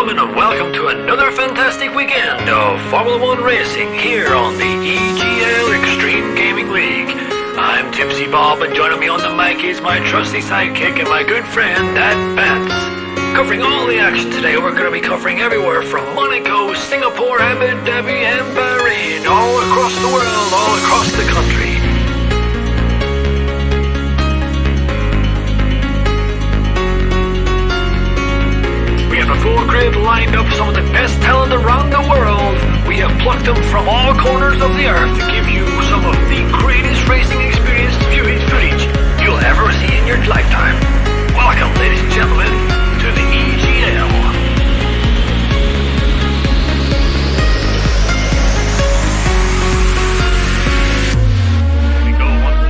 gentlemen, and welcome to another fantastic weekend of Formula 1 racing here on the EGL Extreme Gaming League. I'm Tipsy Bob, and joining me on the mic is my trusty sidekick and my good friend, Dad Pants. Covering all the action today, we're going to be covering everywhere from Monaco, Singapore, Abu Dhabi, and Bahrain, all across the world, all across the country. We have a full grid lined up, some of the best talent around the world. We have plucked them from all corners of the earth to give you some of the greatest racing experience footage you'll ever see in your lifetime. Welcome, ladies and gentlemen, to the EGL.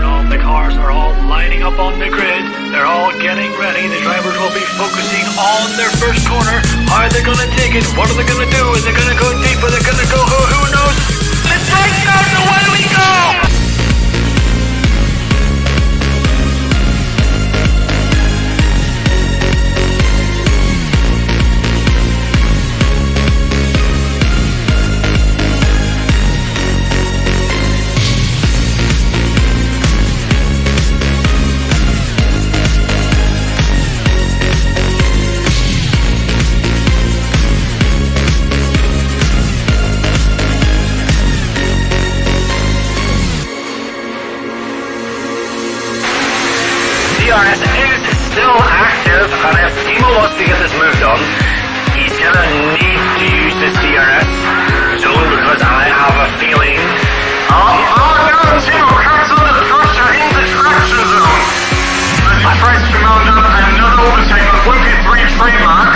All the cars are all lining up on the grid. They're all getting ready. The drivers will be focusing on their first corner. Are they going to take it? What are they going to do? Is it going to go deep? Are they going to go? Who knows? Let's take it out. Away we go! DRS is still active, and if Timo wants to get this moved on, he's gonna need to use this DRS zone because I have a feeling. Oh no, Timo comes under the pressure in the traction zone. My friends command up another overtake on 1P3 trademark.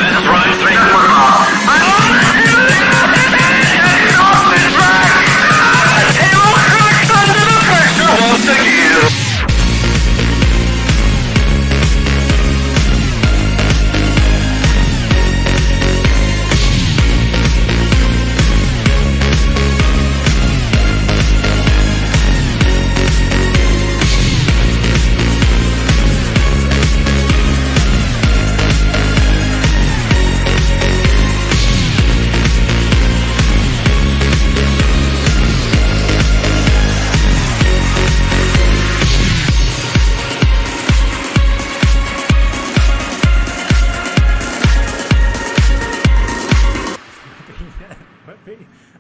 This is round 3. Once again.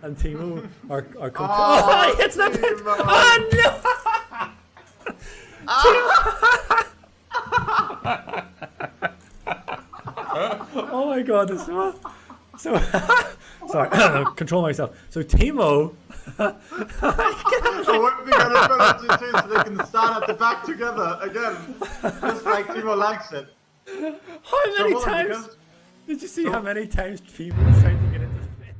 And Timo are oh, it's not oh no. Oh my god, it's so sorry. Control myself. So Timo so what we gotta do so they can start at the back together again, just like Timo likes it. How many times did you see how many times Timo was trying to get into the pit?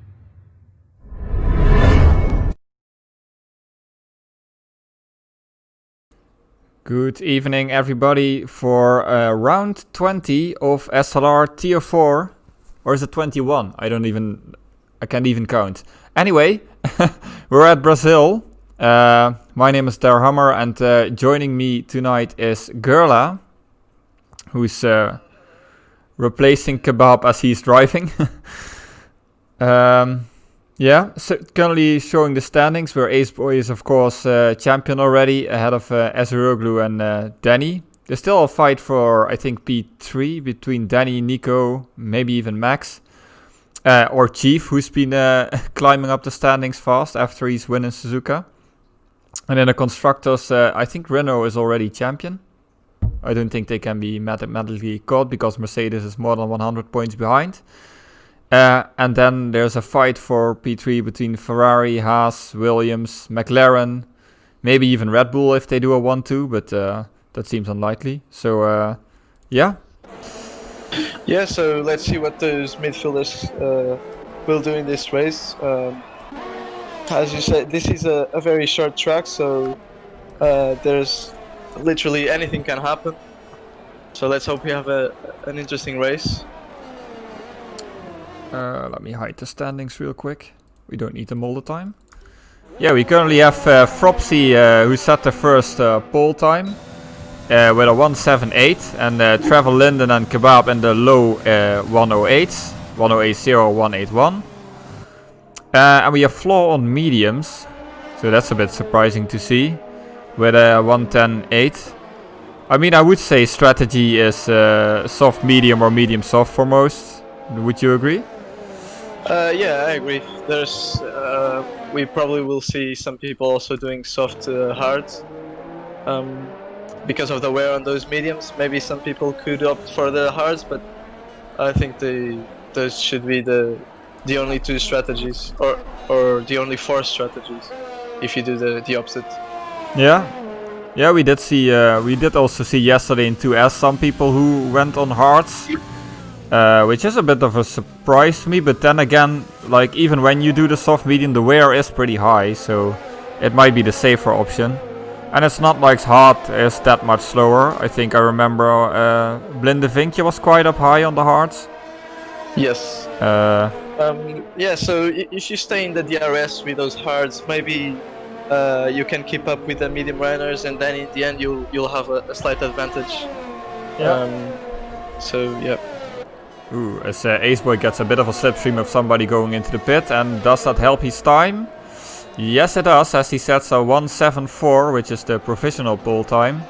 Good evening, everybody, for round 20 of SLR Tier 4. Or is it 21? I can't even count. Anyway, we're at Brazil. My name is Darhammer, and joining me tonight is Gerla, who's replacing Kebab as he's driving. Yeah, so currently showing the standings, where Ace Boy is, of course, champion already, ahead of Ezeroglu and Danny. There's still a fight for, I think, P3 between Danny, Nico, maybe even Max. Or Chief, who's been climbing up the standings fast after he's winning Suzuka. And in the Constructors, I think Renault is already champion. I don't think they can be mathematically caught, because Mercedes is more than 100 points behind. And then there's a fight for P3 between Ferrari, Haas, Williams, McLaren, maybe even Red Bull if they do a 1-2, but that seems unlikely. So, yeah. Yeah, so let's see what those midfielders will do in this race. As you said, this is a very short track, so there's literally anything can happen. So let's hope we have an interesting race. Let me hide the standings real quick. We don't need them all the time. Yeah, we currently have Fropsy, who set the first pole time. with a 178, and Trevor Linden and Kebab in the low 108s, 180, 181. And we have Flaw on mediums, so that's a bit surprising to see, with a 110.8. I mean, I would say strategy is soft medium or medium soft for most. Would you agree? Yeah, I agree. There's we probably will see some people also doing soft hard because of the wear on those mediums. Maybe some people could opt for the hards, but I think those should be the only two strategies, or the only 4 strategies, if you do the opposite. Yeah, yeah, we did also see yesterday in 2S some people who went on hards, which is a bit of a surprise to me. But then again, like even when you do the soft medium, the wear is pretty high, so it might be the safer option. And it's not like hard is that much slower. I think I remember Blinde Vinkje was quite up high on the hards. Yes. Yeah, so if you stay in the DRS with those hards, maybe you can keep up with the medium runners, and then in the end you'll have a slight advantage. Yeah. So yeah. Ooh, as Aceboy gets a bit of a slipstream of somebody going into the pit, and does that help his time? Yes, it does, as he sets a 174, which is the professional pole time.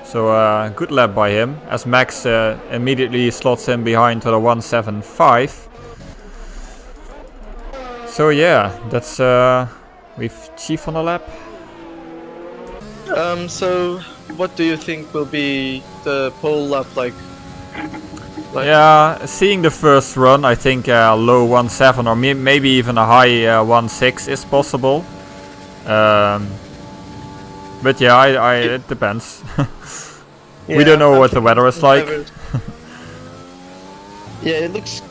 So good lap by him, as Max immediately slots in behind to the 175. So yeah, that's with Chief on the lap. So what do you think will be the pole lap like? Yeah, seeing the first run, I think low 1.7 or maybe even a high 1.6 is possible. But yeah, it depends. Yeah, we don't know what the weather is like. Yeah, it looks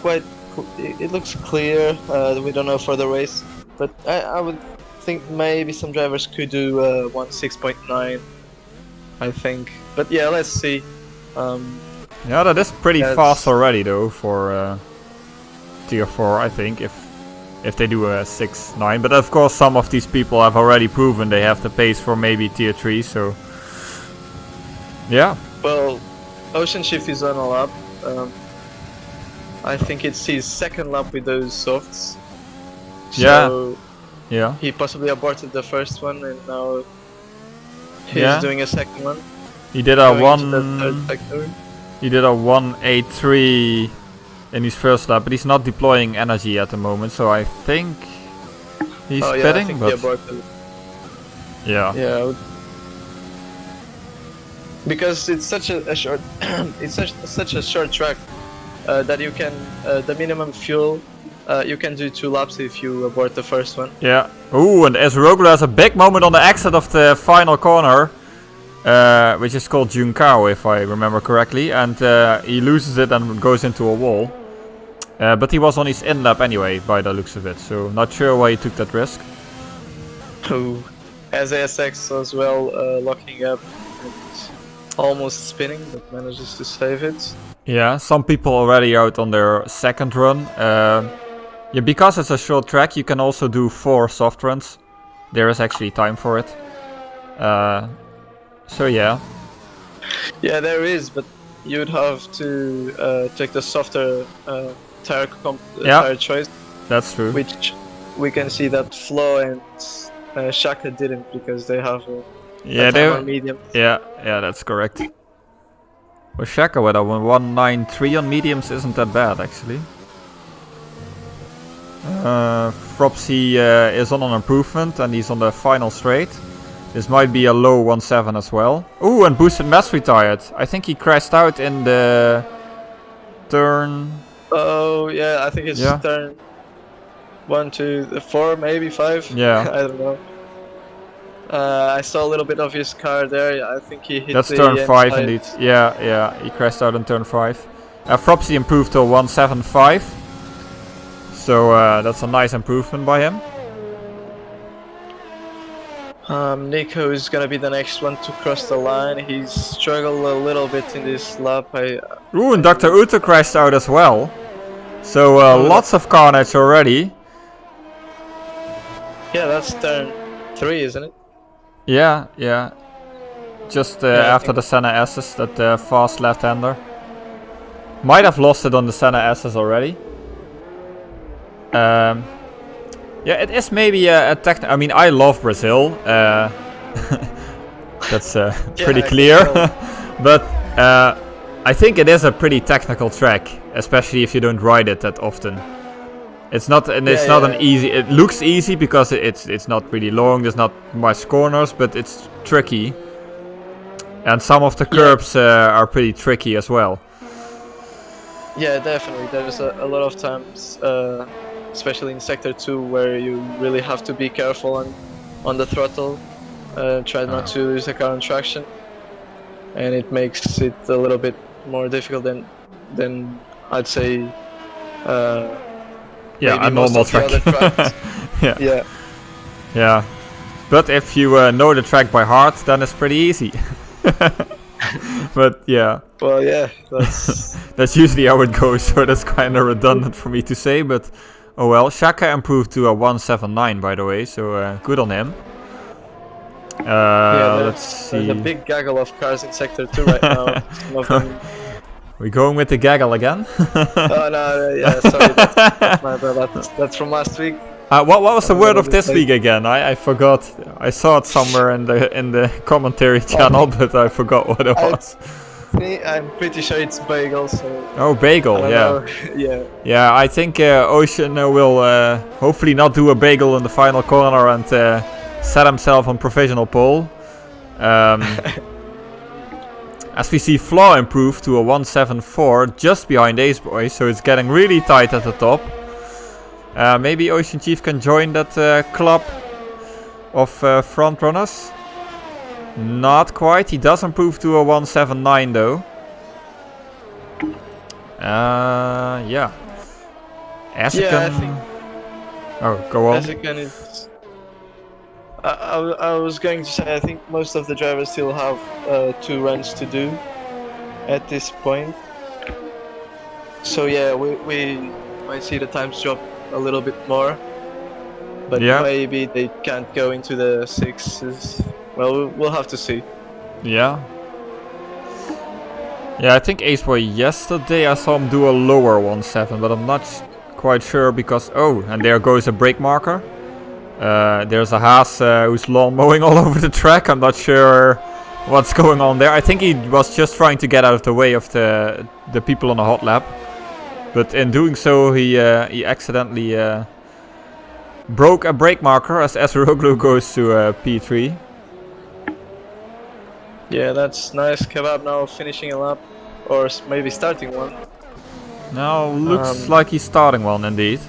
it looks clear. We don't know for the race, but I would think maybe some drivers could do 1.6.9. I think, but yeah, let's see. Yeah, that is pretty fast already though for tier 4, I think, if they do a 6.9. But of course some of these people have already proven they have the pace for maybe tier 3, so yeah. Well, Ocean Shift is on a lap. I think it's his second lap with those softs. So yeah. he possibly aborted the first one, and now he's doing a second one. He did a He did a 1.83 in his first lap, but he's not deploying energy at the moment, so I think he's pitting. I think but he aborted. Yeah. Because it's such a short, it's such a short track that you can the minimum fuel you can do 2 laps if you abort the first one. Yeah. Ooh, and Ezroglu has a big moment on the exit of the final corner, which is called Junkao, if I remember correctly, and he loses it and goes into a wall. But he was on his in lap anyway, by the looks of it, so not sure why he took that risk. Who has ASX as well, locking up and almost spinning, but manages to save it. Yeah, some people already out on their second run. Yeah, because it's a short track, you can also do 4 soft runs. There is actually time for it. So yeah. Yeah, there is, but you'd have to take the softer tire choice. That's true. Which we can see that Flo and Shaka didn't, because they have a time on medium. Yeah, that's correct. Well, Shaka with a 193 on mediums isn't that bad actually. Fropsy is on an improvement and he's on the final straight. This might be a low 1.7 as well. Ooh, and Boosted Mess retired. I think he crashed out in the turn. Oh yeah, I think it's turn 1, 2, 4, maybe 5. Yeah. I don't know. I saw a little bit of his car there. I think he hit That's the turn 5 inside. indeed. Yeah, he crashed out on turn 5. Fropsy improved to 1.75. So that's a nice improvement by him. Nico is gonna be the next one to cross the line. He's struggled a little bit in this lap. Ooh, and Dr. Uto crashed out as well. So lots of carnage already. Yeah, that's turn 3, isn't it? Yeah. just I after think- the Senna S's, that fast left-hander. Might have lost it on the Senna S's already. Yeah, it is maybe a technical. I mean, I love Brazil. That's pretty I clear. can tell. But I think it is a pretty technical track, especially if you don't ride it that often. It's not, and it's not an easy. It looks easy because it's not really long. There's not much corners, but it's tricky. And some of the curbs are pretty tricky as well. Yeah, definitely. There's a lot of times, especially in Sector 2, where you really have to be careful on the throttle. Try not to lose the car on traction. And it makes it a little bit more difficult than I'd say. Yeah, maybe a most normal of the track. other tracks. Yeah. Yeah. Yeah. But if you know the track by heart, then it's pretty easy. But yeah, Well, yeah. That's that's usually how it goes, so that's kind of redundant for me to say, but oh well. Shaka improved to a 179, by the way, so good on him. Let's there's see. a big gaggle of cars in Sector 2 right now. Some of them. We're going with the gaggle again. Oh no, yeah, sorry, that's from last week. What was the Oh, word what of did it this say? week again? I forgot. I saw it somewhere in the commentary channel, but I forgot what it was. I'm pretty sure it's bagel. So Oh, I bagel, don't yeah. know. Yeah. Yeah, I think Ocean will hopefully not do a bagel in the final corner and set himself on provisional pole. As we see, Flaw improved to a 174 just behind Ace Boy, so it's getting really tight at the top. Maybe Ocean Chief can join that club of front runners. Not quite. He does improve to a 179 though. Yeah. Asican. Yeah, I think Oh, go on. Asican is. I was going to say I think most of the drivers still have 2 runs to do at this point. So yeah, we might see the times drop a little bit more, but Yeah. maybe they can't go into the 6s. Well, we'll have to see. Yeah. Yeah, I think Ace Boy yesterday I saw him do a lower 1.7, but I'm not quite sure because and there goes a brake marker. There's a Haas who's lawn mowing all over the track. I'm not sure what's going on there. I think he was just trying to get out of the way of the people on the hot lap, but in doing so he accidentally broke a brake marker as Ezeroglu goes to P3. Yeah, that's nice. Kebab now finishing a lap, or maybe starting one. Now looks like he's starting one indeed.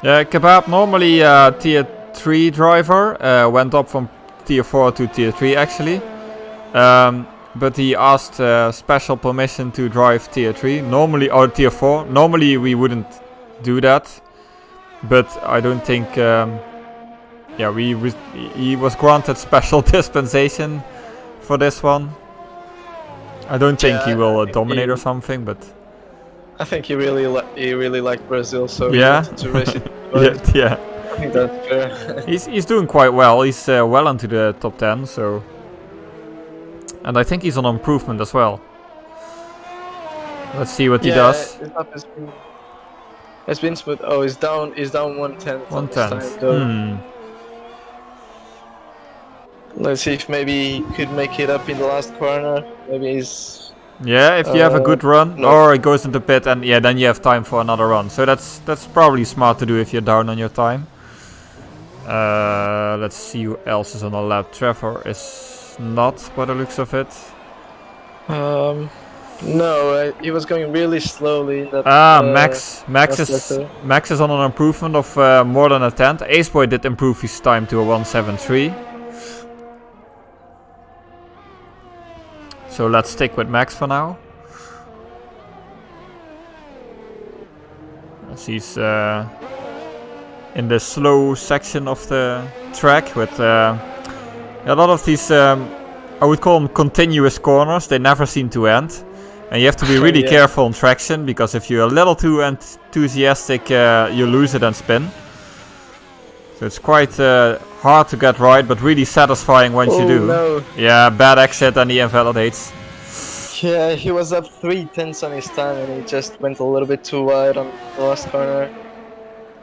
Yeah, Kebab normally tier 3 driver, went up from tier 4 to tier 3 actually. But he asked special permission to drive tier 3, normally, or tier 4. Normally we wouldn't do that, but I don't think, yeah, he was granted special dispensation for this one. I don't think he will dominate or something, but I think he really liked Brazil, so Yeah. he wanted to race it. yeah. I think that's fair. He's doing quite well. He's well into the top 10, so, and I think he's on improvement as well. Let's see what he does. His lap has been smooth. Oh, he's down 1/10. 1/10. Let's see if maybe he could make it up in the last corner. Maybe he's. Yeah, if you have a good run, no. or it goes into pit, and yeah, then you have time for another run. So that's probably smart to do if you're down on your time. Let's see who else is on the lap. Trevor is not, by the looks of it. No, he was going really slowly. In that, Max is on an improvement of more than a 10th. Aceboy did improve his time to a 173. So let's stick with Max for now. As he's in the slow section of the track with a lot of these, I would call them continuous corners. They never seem to end. And you have to be really careful on traction, because if you're a little too enthusiastic, you lose it and spin. So it's quite hard to get right, but really satisfying once you do. No. Yeah, bad exit and he invalidates. Yeah, he was up 3/10 on his time and he just went a little bit too wide on the last corner,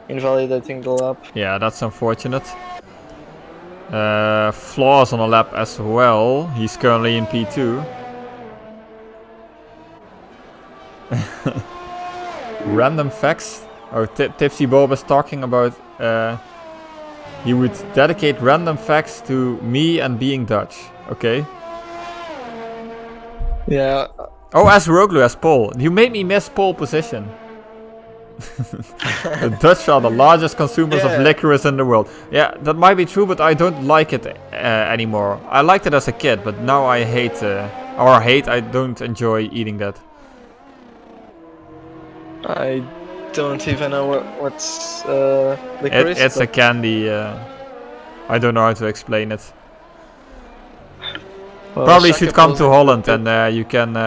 invalidating the lap. Yeah, that's unfortunate. Flaws on a lap as well. He's currently in P2. Random facts. Oh, Tipsy Bob is talking about he would dedicate random facts to me and being Dutch. Okay. Yeah. Oh, Azeroglu as pole. You made me miss pole position. The Dutch are the largest consumers of licorice in the world. Yeah, that might be true, but I don't like it anymore. I liked it as a kid, but now I hate, I don't enjoy eating that. I don't even know what's licorice. It's a candy. I don't know how to explain it. Well, Probably should come to Holland and you can.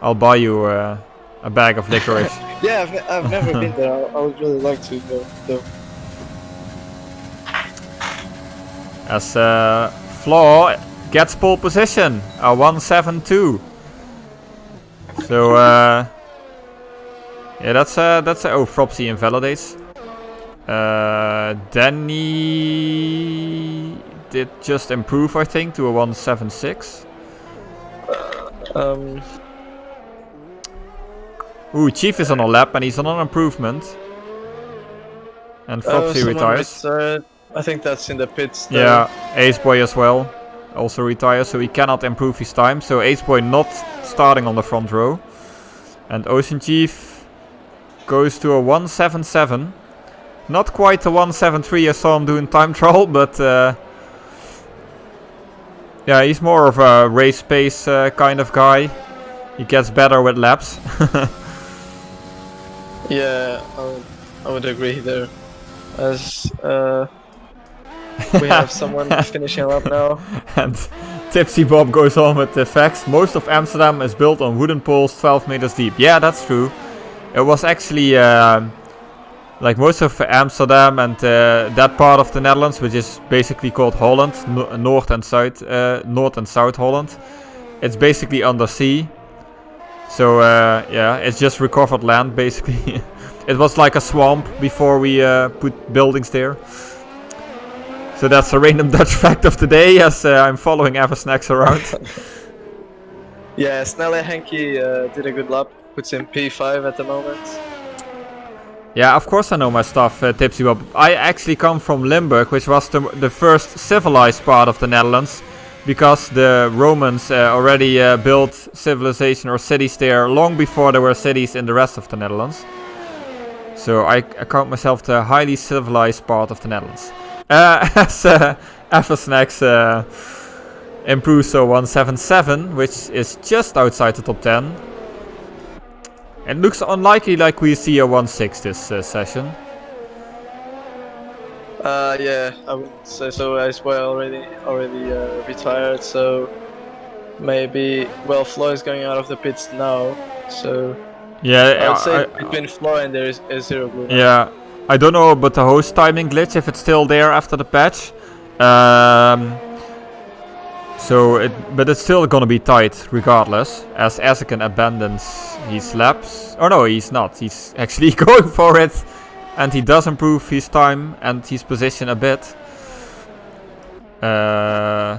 I'll buy you a bag of licorice. Yeah, I've never been there. I would really like to go though. As Flaw gets pole position, a 172. So yeah, that's oh, Fropsy invalidates. Danny did just improve, I think, to a 176. Ooh, Chief is on a lap and he's on an improvement. And Fropsy retires. I think that's in the pits. Yeah, Ace Boy as well. Also retires, so he cannot improve his time. So Ace Boy not starting on the front row. And Ocean Chief goes to a 177. Not quite the 173 I saw him doing time trial, but yeah, he's more of a race pace kind of guy. He gets better with laps. Yeah, I would agree there. As we have someone finishing up now. And Tipsy Bob goes on with the facts. Most of Amsterdam is built on wooden poles 12 meters deep. Yeah, that's true. It was actually like most of Amsterdam and that part of the Netherlands, which is basically called Holland, North and South Holland. It's basically under sea. So yeah, it's just recovered land basically. It was like a swamp before we put buildings there. So that's a random Dutch fact of the day, as I'm following Eversnacks around. Yeah, Snelle Henky did a good lap, puts in P5 at the moment. Yeah, of course I know my stuff, Tipsy Bob. I actually come from Limburg, which was the first civilized part of the Netherlands. Because the Romans already built civilization or cities there long before there were cities in the rest of the Netherlands. So I count myself the highly civilized part of the Netherlands. As Eversnacks improves to 177, which is just outside the top 10. It looks unlikely like we see a 1.6 this session. Yeah, I would say so. Ice Boy already retired, so maybe. Well, Flo is going out of the pits now, so yeah, I would say between Flo and there is a Zero Blue. Yeah, I don't know about the host timing glitch if it's still there after the patch. But it's still gonna be tight regardless, as Azakan abandons his laps. Oh no, he's not. He's actually going for it. And he does improve his time and his position a bit. Yeah,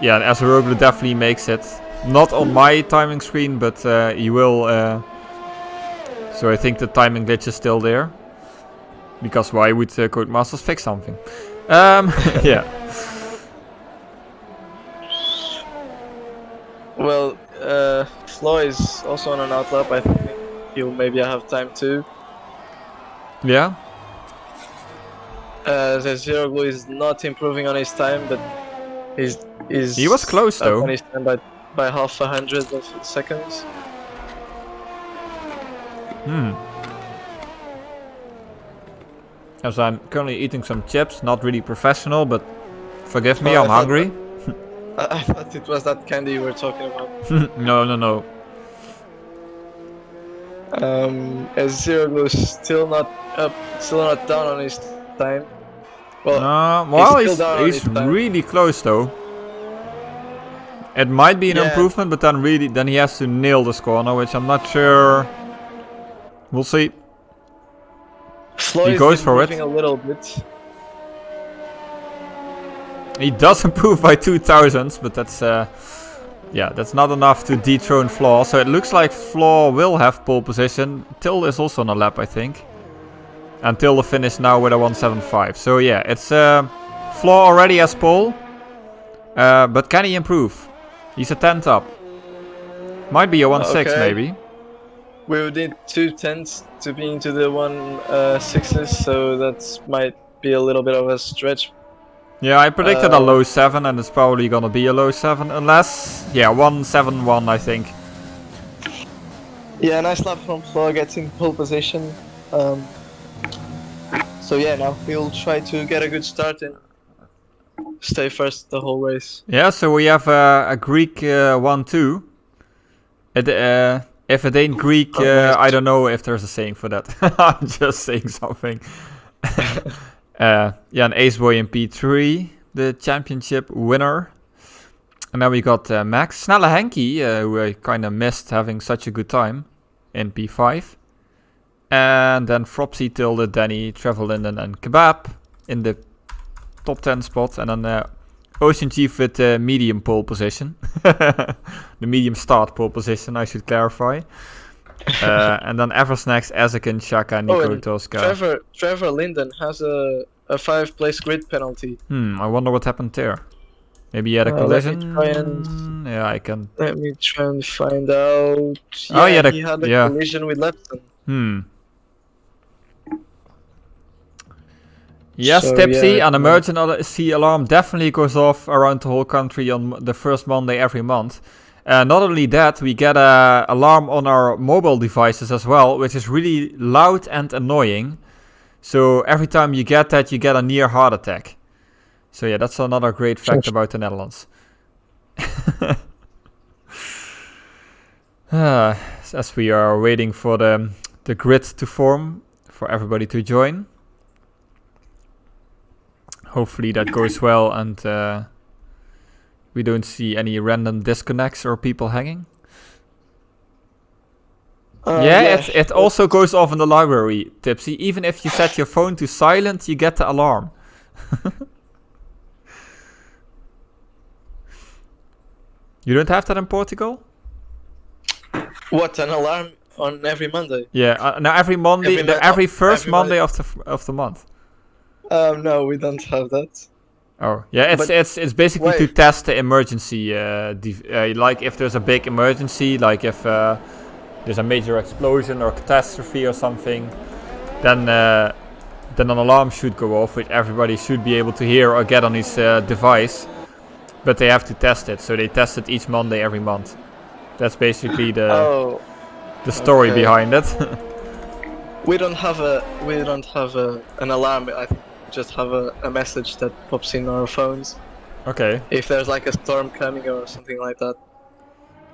and Azeroglu definitely makes it. Not on my timing screen, but he will. So I think the timing glitch is still there. Because why would Codemasters fix something? Yeah. Well, Flo is also on an outlap. I think he'll maybe have time too. Yeah. The Zero Glue is not improving on his time, but he was close though. On his time by half a hundred of seconds. As I'm currently eating some chips, not really professional, but forgive me, I'm hungry. I thought it was that candy you were talking about. No. As Zero Glue is still not up, still not down on his time. Well, still down on he's his time. really close though. It might be an Yeah. improvement, but then he has to nail this corner, which I'm not sure. We'll see. Floyd He goes for it. moving a little bit. He does improve by 2,000, but that's that's not enough to dethrone Flaw. So it looks like Flaw will have pole position. Till is also on a lap, I think. Until the finish now with a 175. So yeah, it's Flaw already has pole. But can he improve? He's a 10th up. Might be a 1.6 Okay. maybe. We would need 2 10s to be into the 1.6s, so that might be a little bit of a stretch. Yeah, I predicted a low 7 and it's probably gonna be a low 7. Unless, 1.71 I think. Yeah, nice lap from Flo, gets in pole position. So yeah, now he'll try to get a good start and stay first the whole race. Yeah, so we have a Greek 1-2. If it ain't Greek, nice. I don't know if there's a saying for that. I'm just saying something. An Ace Boy in P3, the championship winner. And then we got Max. Snelle Henky, who I kind of missed having such a good time in P5. And then Fropsy, Tilde, Danny, Travel Linden and Kebab in the top 10 spot. And then Ocean Chief with the medium pole position. The medium start pole position, I should clarify. And then Eversnacks, Ezekin, Shaka, Nico, and Tosca. Trevor Linden has a 5-place grid penalty. I wonder what happened there. Maybe he had a Let me collision? try and- Yeah, I can. Let me try and find out. Oh, yeah, he had a collision with Lepton. Yes, So, Tipsy, yeah, an emergency alarm definitely goes off around the whole country on the first Monday every month. Not only that, we get an alarm on our mobile devices as well, which is really loud and annoying. So every time you get that, you get a near heart attack. So yeah, that's another great fact about the Netherlands. As we are waiting for the grid to form, for everybody to join. Hopefully that goes well and we don't see any random disconnects or people hanging. It also goes off in the library, Tipsy. Even if you set your phone to silent, you get the alarm. You don't have that in Portugal? What, an alarm on every Monday? Yeah, now every Monday, every first every Monday of the month. No, we don't have that. Oh, yeah, it's basically to test the emergency, like if there's a big emergency, like if there's a major explosion or catastrophe or something, then an alarm should go off, which everybody should be able to hear or get on his device, but they have to test it, so they test it each Monday every month. That's basically the story behind it. We don't have an alarm. I think we just have a message that pops in our phones. Okay. If there's like a storm coming or something like that.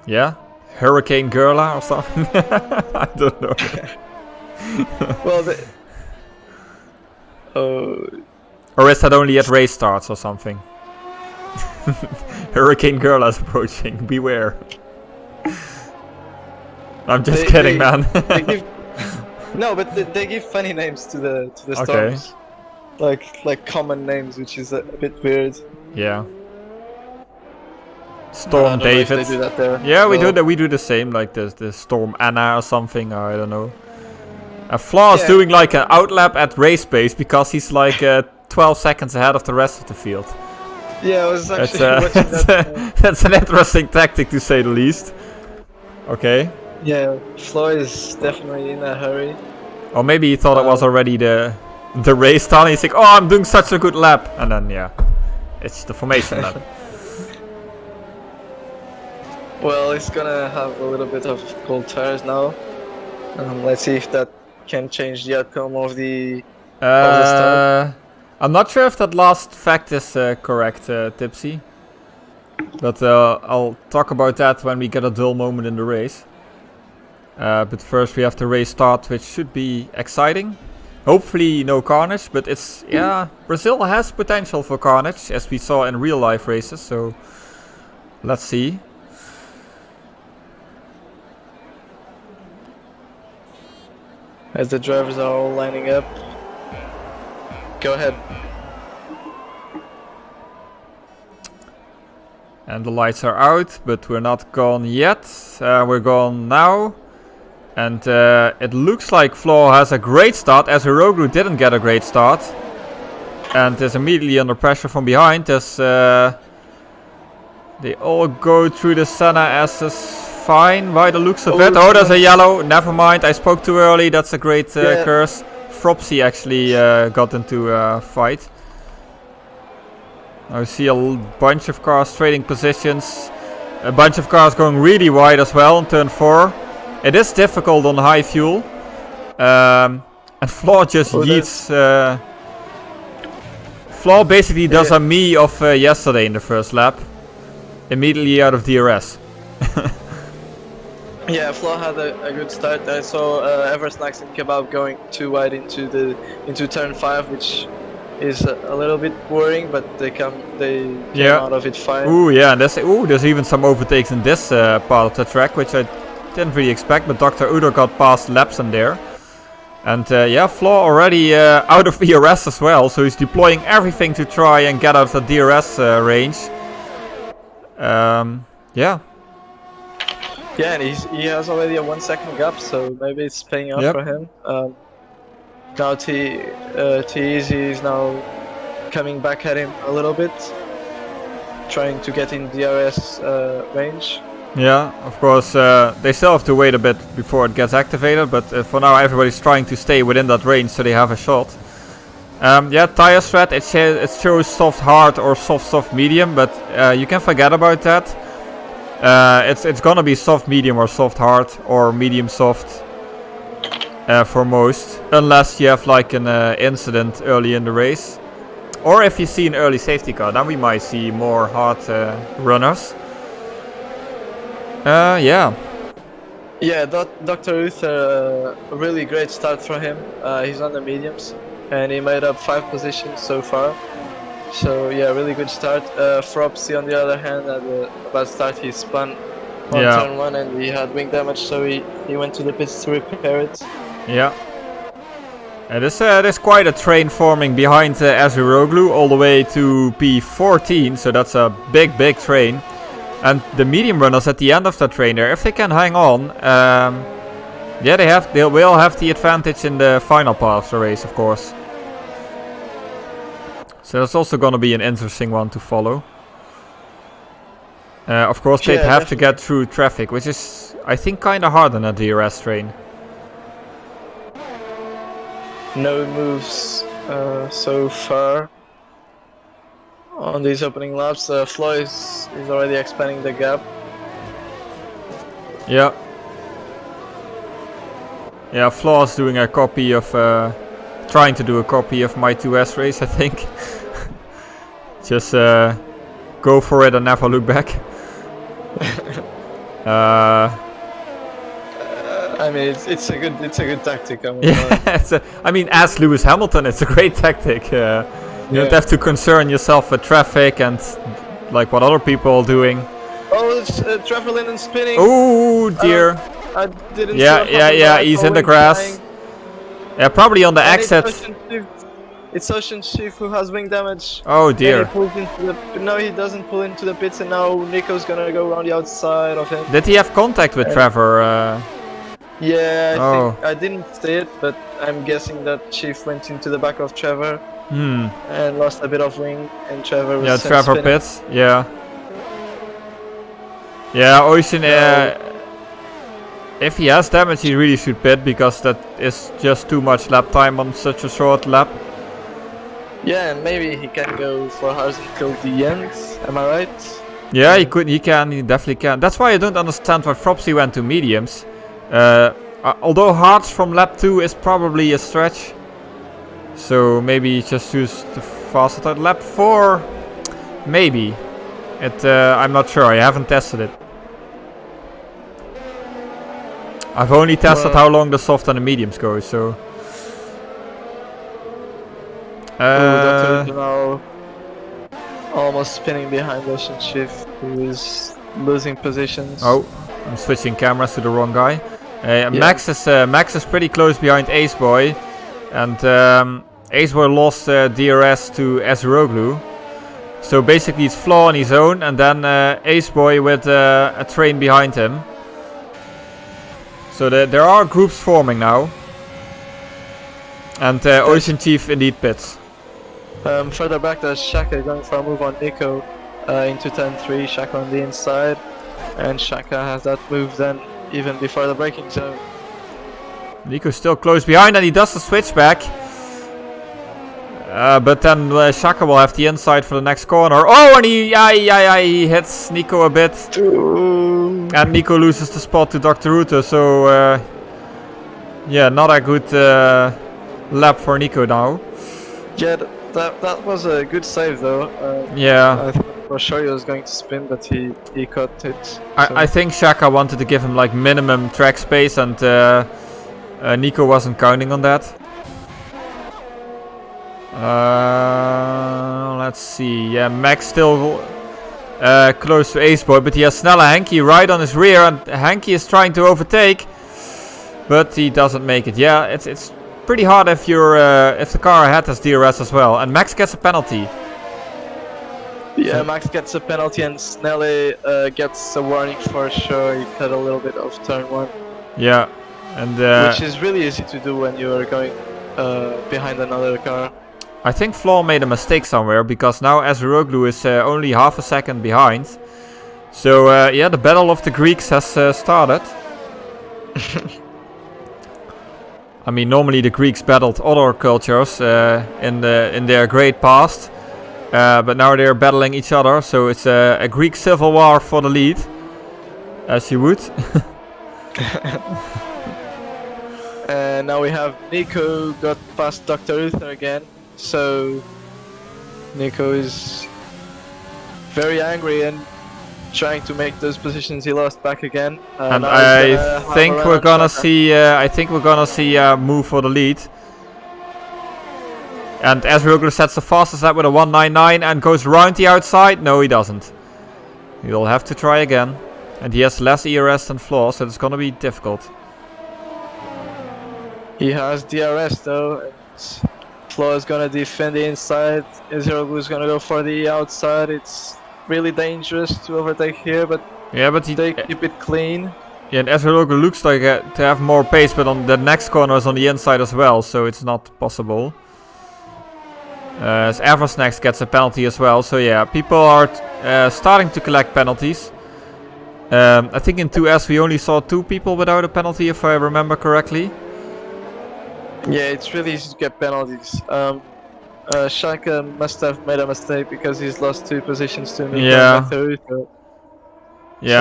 Yeah? Hurricane Gerla or something? I don't know. Well, or is that only at race starts or something? Hurricane Gerla is approaching. Beware. I'm just kidding, man. They give funny names to the storms, like common names, which is a bit weird. Yeah. Storm David. They do that there. Yeah, we do that. We do the same, like the Storm Anna or something. Or I don't know. Flaw is doing like an outlap at race pace because he's like 12 seconds ahead of the rest of the field. Yeah, I was actually watching that. That's an interesting tactic to say the least. Okay. Yeah, Floyd is definitely in a hurry. Or maybe he thought it was already the race start. And he's like, oh, I'm doing such a good lap. And then, it's the formation lap. Well, it's gonna have a little bit of cold tires now. Let's see if that can change the outcome of the start. I'm not sure if that last fact is correct, Tipsy. But I'll talk about that when we get a dull moment in the race. But first we have the race start, which should be exciting. Hopefully no carnage, but it's, yeah, Brazil has potential for carnage, as we saw in real life races, so let's see. As the drivers are all lining up. Go ahead. And the lights are out, but we're not gone yet. We're gone now. And it looks like Flaw has a great start, as Hiroglu didn't get a great start. And is immediately under pressure from behind as they all go through the Senna S's fine by the looks of it. Oh, there's a yellow. Never mind, I spoke too early. That's a great curse. Fropsy actually got into a fight. I see a bunch of cars trading positions. A bunch of cars going really wide as well in turn 4. It is difficult on high fuel. And Flaw just yeets. Flaw basically does a me of yesterday in the first lap. Immediately out of DRS. Yeah, Flaw had a good start. I saw Eversnacks and Kebab going too wide into turn 5, which is a little bit worrying, but they came out of it fine. Ooh, yeah, and there's even some overtakes in this part of the track, which I didn't really expect, but Dr. Udo got past laps in there. And yeah, Flaw already out of ERS as well, so he's deploying everything to try and get out of the DRS range. Yeah. Yeah, and he has already a 1 second gap, so maybe it's paying off for him. Now T-Easy is now coming back at him a little bit, trying to get in DRS range. Yeah, of course, they still have to wait a bit before it gets activated, but for now everybody's trying to stay within that range so they have a shot. Yeah, tire strat, it shows soft hard or soft medium, but you can forget about that. It's gonna be soft medium or soft hard or medium soft for most, unless you have like an incident early in the race, or if you see an early safety car, then we might see more hard runners. Yeah. Yeah, Dr. Uther, a really great start for him. He's on the mediums, and he made up 5 positions so far. So yeah, really good start. Fropsy on the other hand had a bad start. He spun on turn 1 and he had wing damage, so he went to the pits to repair it. Yeah. There's quite a train forming behind Azuroglu all the way to P14, so that's a big train. And the medium runners at the end of that train there, if they can hang on, yeah, they will have the advantage in the final part of the race, of course. So that's also going to be an interesting one to follow. Of course, they'd have to get through traffic, which is, I think, kind of hard on a DRS train. No moves so far on these opening laps. Flo is already expanding the gap. Yeah. Yeah, Flo is doing a copy of, trying to do a copy of my 2S race, I think. Just go for it and never look back. I mean, it's a good tactic. I mean, as Lewis Hamilton, it's a great tactic. You don't have to concern yourself with traffic and like what other people are doing. Oh, it's Trevor Linden spinning. Oh dear. I didn't. Yeah. He's in the grass. Flying. Yeah, probably on the exit. It's Ocean Chief who has wing damage. Oh dear. No, he doesn't pull into the pits, and now Nico's gonna go around the outside of him. Did he have contact with Trevor? Yeah, I didn't see it, but I'm guessing that Chief went into the back of Trevor and lost a bit of wing, and Trevor was Trevor spinning. pits. Yeah. Yeah, Ocean. If he has damage, he really should pit, because that is just too much lap time on such a short lap. Yeah, and maybe he can go for Haas until the end. Am I right? Yeah, he definitely can. That's why I don't understand why Fropsy went to mediums. Although hards from lap 2 is probably a stretch. So maybe just use the faster at lap 4. Maybe. I'm not sure, I haven't tested it. I've only tested how long the soft and the mediums go, so... Dr. now almost spinning behind Ocean Chief, who is losing positions. Oh, I'm switching cameras to the wrong guy. Max is pretty close behind Ace Boy, and Ace Boy lost DRS to Ezeroglu. So basically it's Flaw on his own, and then Ace Boy with a train behind him. So there are groups forming now. And Ocean Chief indeed pits. Further back, there's Shaka going for a move on Nico into 10-3, Shaka on the inside. And Shaka has that move then even before the braking zone. Nico's still close behind, and he does the switchback. But then Shaka will have the inside for the next corner. Oh, and he hits Nico a bit. And Nico loses the spot to Dr. Ruto. So, yeah, not a good lap for Nico now. Yeah, that was a good save though. Yeah. I thought for sure he was going to spin, but he caught it. So. I think Shaka wanted to give him like minimum track space, and Nico wasn't counting on that. Let's see. Yeah, Max still close to Ace Boy, but he has Snella Henky right on his rear, and Henky is trying to overtake, but he doesn't make it. Yeah, it's pretty hard if you're if the car ahead has DRS as well, and Max gets a penalty. Yeah, Max gets a penalty, and Snelly gets a warning for sure. He cut a little bit off turn 1. Yeah, and which is really easy to do when you are going behind another car. I think Flaw made a mistake somewhere, because now Ezeroglu is only half a second behind. So yeah, the battle of the Greeks has started. I mean, normally the Greeks battled other cultures in their great past, but now they're battling each other. So it's a Greek civil war for the lead, as you would. And now we have Nico got past Dr. Uther again. So Nico is very angry and trying to make those positions he lost back again. And I think we're gonna see. I think we're gonna see a move for the lead. And Ezreoglu sets the fastest lap with a 1:99 and goes around the outside. No, he doesn't. He'll have to try again. And he has less ERS than Flaw, so it's gonna be difficult. He has DRS though. And Flaw is gonna defend the inside. Ezreoglu is gonna go for the outside. It's really dangerous to overtake here, but yeah, but they keep it clean. Yeah, and Ezreoglu looks like to have more pace, but on the next corner is on the inside as well, so it's not possible. As Eversnax gets a penalty as well, so yeah, people are starting to collect penalties. I think in 2S we only saw 2 people without a penalty, if I remember correctly. Yeah, it's really easy to get penalties. Shaka must have made a mistake because he's lost 2 positions to Nico. Yeah.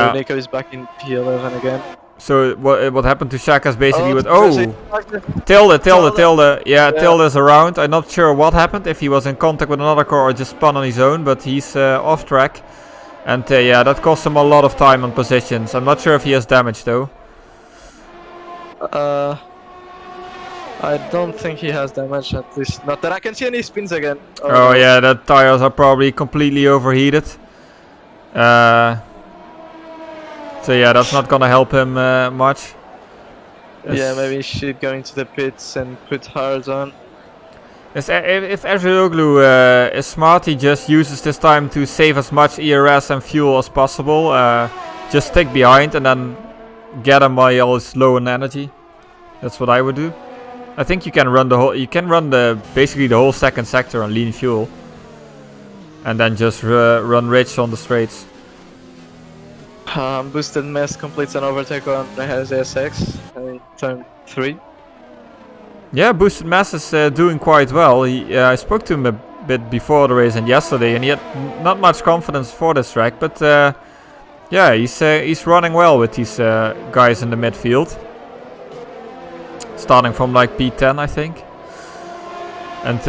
So Nico is back in P11 again. So what happened to Shaka is basically with Tilde. Yeah, Tilde is around. I'm not sure what happened, if he was in contact with another car or just spun on his own, but he's off track. And yeah, that cost him a lot of time on positions. I'm not sure if he has damage though. I don't think he has damage, at least not that I can see any spins again. Oh yeah, the tires are probably completely overheated. So yeah, that's not gonna help him much. Yeah, maybe he should go into the pits and put hard on. If Ezreoglu is smart, he just uses this time to save as much ERS and fuel as possible. Just stick behind and then get him while he's low in energy. That's what I would do. I think you can run basically the whole second sector on lean fuel, and then just run rich on the straights. Boosted Mess completes an overtake on Rehes SX in turn 3. Yeah, Boosted Mass is doing quite well. I spoke to him a bit before the race and yesterday, and he had not much confidence for this track, but yeah, he's running well with these guys in the midfield. Starting from like P10, I think. And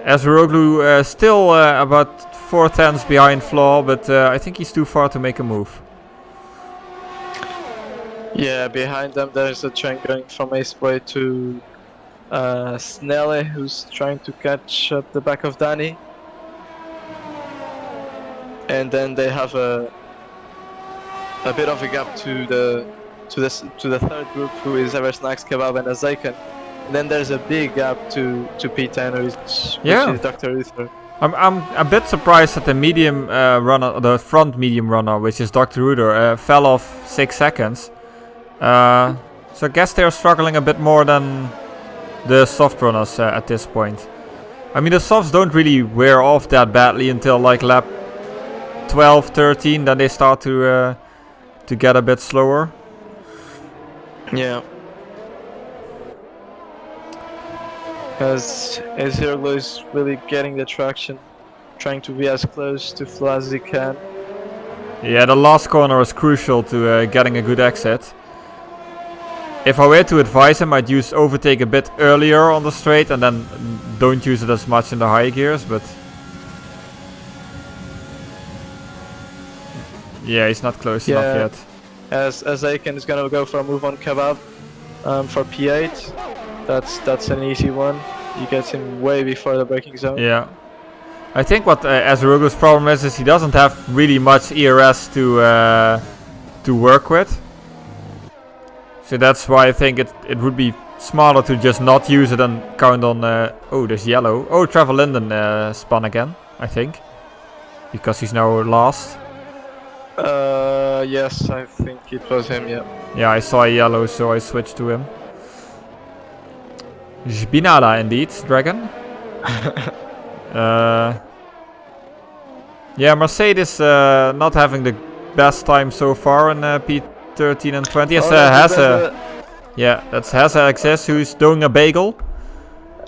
Ezreoglu still about 4 tenths behind Flaw, but I think he's too far to make a move. Yeah, behind them there's a train going from Ace Boy to Snelle, who's trying to catch up the back of Danny, and then they have a bit of a gap to the third group, who is Eversnacks, Kebab, and Azaken. And then there's a big gap to P10, which is Dr. Uther. I'm a bit surprised that the medium runner, the front medium runner, which is Dr. Ruder, fell off 6 seconds. So I guess they're struggling a bit more than the soft runners at this point. I mean, the softs don't really wear off that badly until like lap 12, 13, then they start to get a bit slower. Yeah. Because Ezreal is really getting the traction, trying to be as close to Flo as he can. Yeah, the last corner is crucial to getting a good exit. If I were to advise him, I'd use overtake a bit earlier on the straight and then don't use it as much in the high gears, but... yeah, he's not close enough yet. As Aiken is gonna go for a move on Kebab for P8. That's an easy one. He gets him way before the braking zone. Yeah. I think what Azarugo's problem is he doesn't have really much ERS to work with. So that's why I think it would be smarter to just not use it and count on... oh, there's yellow. Oh, Trevor Linden spun again, I think. Because he's now last. Yes, I think it was him, yeah. Yeah, I saw yellow, so I switched to him. Jbinala indeed, Dragon. Yeah, Mercedes not having the best time so far in P13 and 20. Yes, yeah, that's Heza XS who's doing a bagel.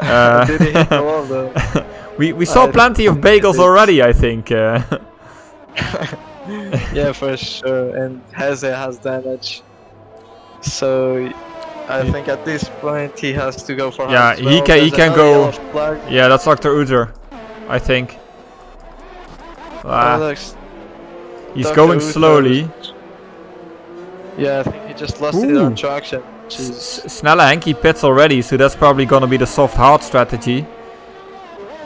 Did he hit the wall though? we saw plenty of bagels already, I think. Yeah, for sure. And Heze has damage. So I think at this point he has to go for yeah, well. he can go. Yeah, that's Dr. Uther, I think. He's Dr. going Uther. slowly. Yeah, I think he just lost it on traction. Snelle Henky pits already, so that's probably gonna be the soft hard strategy.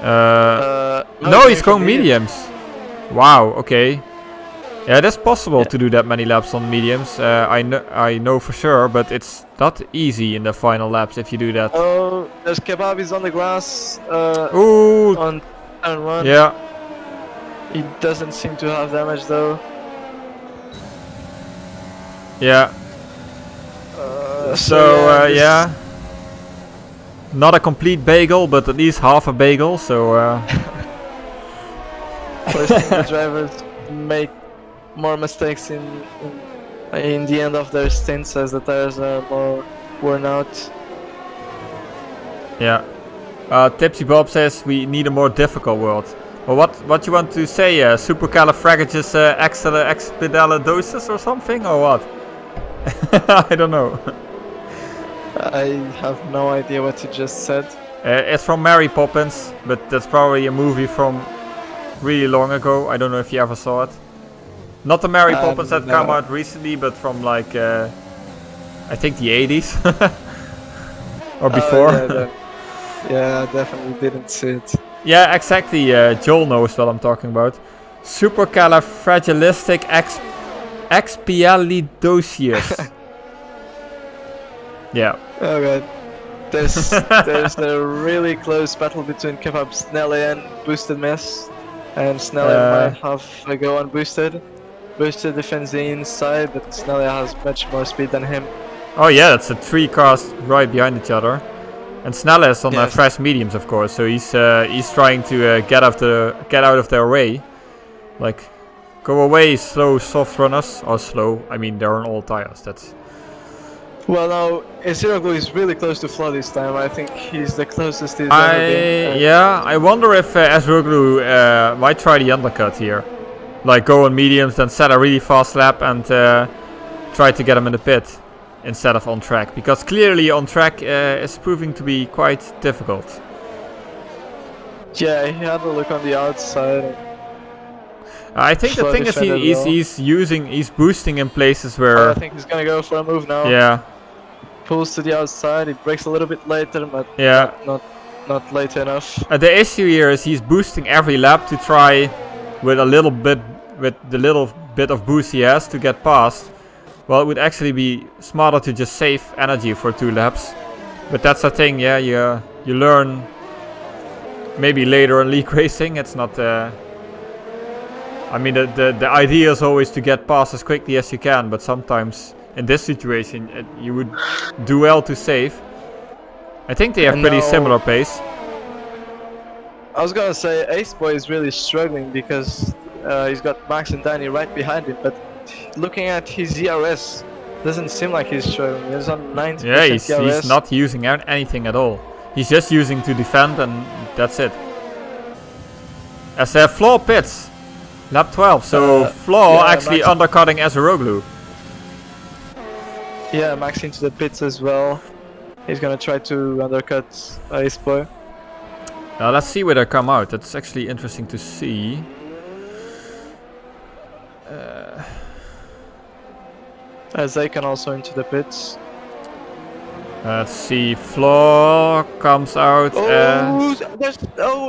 No, he's going mediums. Wow, okay. Yeah, that's possible to do that many laps on mediums. I know for sure, but it's not easy in the final laps if you do that. Oh, there's Kebab is on the grass. Ooh. On turn 1. Yeah. He doesn't seem to have damage though. Yeah. Yeah. Not a complete bagel, but at least half a bagel. So. First thing the drivers make more mistakes in the end of their stints as the tires are more worn out. Yeah. Tipsy Bob says we need a more difficult world. Well, what you want to say? Supercalifragilisticexpialidocious or something, or what? I don't know. I have no idea what you just said. It's from Mary Poppins, but that's probably a movie from really long ago. I don't know if you ever saw it. Not the Mary Poppins that come out recently, but from like I think the 80s or before. Yeah, I definitely didn't see it. Yeah, exactly. Joel knows what I'm talking about. Supercalifragilisticexpialidocious. Yeah. Okay. There's a really close battle between Kebab, Snelle and Boosted Mess. And Snelle might have a go on Boosted. Boosted defends the inside, but Snelle has much more speed than him. Oh yeah, that's 3 cars right behind each other. And Snelle is on fresh mediums, of course, so he's trying to get out of their way. Like, go away, slow soft runners. Or slow, I mean, they're on all tires, that's... Well, now, Ezreal is really close to Flo this time. I think he's the closest he's ever been. Yeah, I wonder if Ezreal might try the undercut here. Like, go on mediums, then set a really fast lap and try to get him in the pit instead of on track. Because clearly on track is proving to be quite difficult. Yeah, he had a look on the outside. I think the thing is he's boosting in places where... I think he's gonna go for a move now. Yeah. pulls to the outside. He brakes a little bit later, but Yeah. not late enough. The issue here is he's boosting every lap to try with the little bit of boost he has to get past. Well, it would actually be smarter to just save energy for 2 laps. But that's the thing, yeah, you learn maybe later in league racing. It's not I mean the idea is always to get past as quickly as you can, but sometimes in this situation you would do well to save. I think they have pretty similar pace. I was gonna say Ace Boy is really struggling because he's got Max and Danny right behind him, but looking at his ERS, doesn't seem like he's struggling. He's on 90% Yeah, ERS. he's not using anything at all. He's just using to defend and that's it. As Flaw pits, lap 12, so Flaw yeah, actually Max undercutting Azeroglu. Yeah, Max into the pits as well. He's gonna try to undercut Ace Boy. Now let's see where they come out. That's actually interesting to see. They can also into the pits. Let's see, Flaw comes out.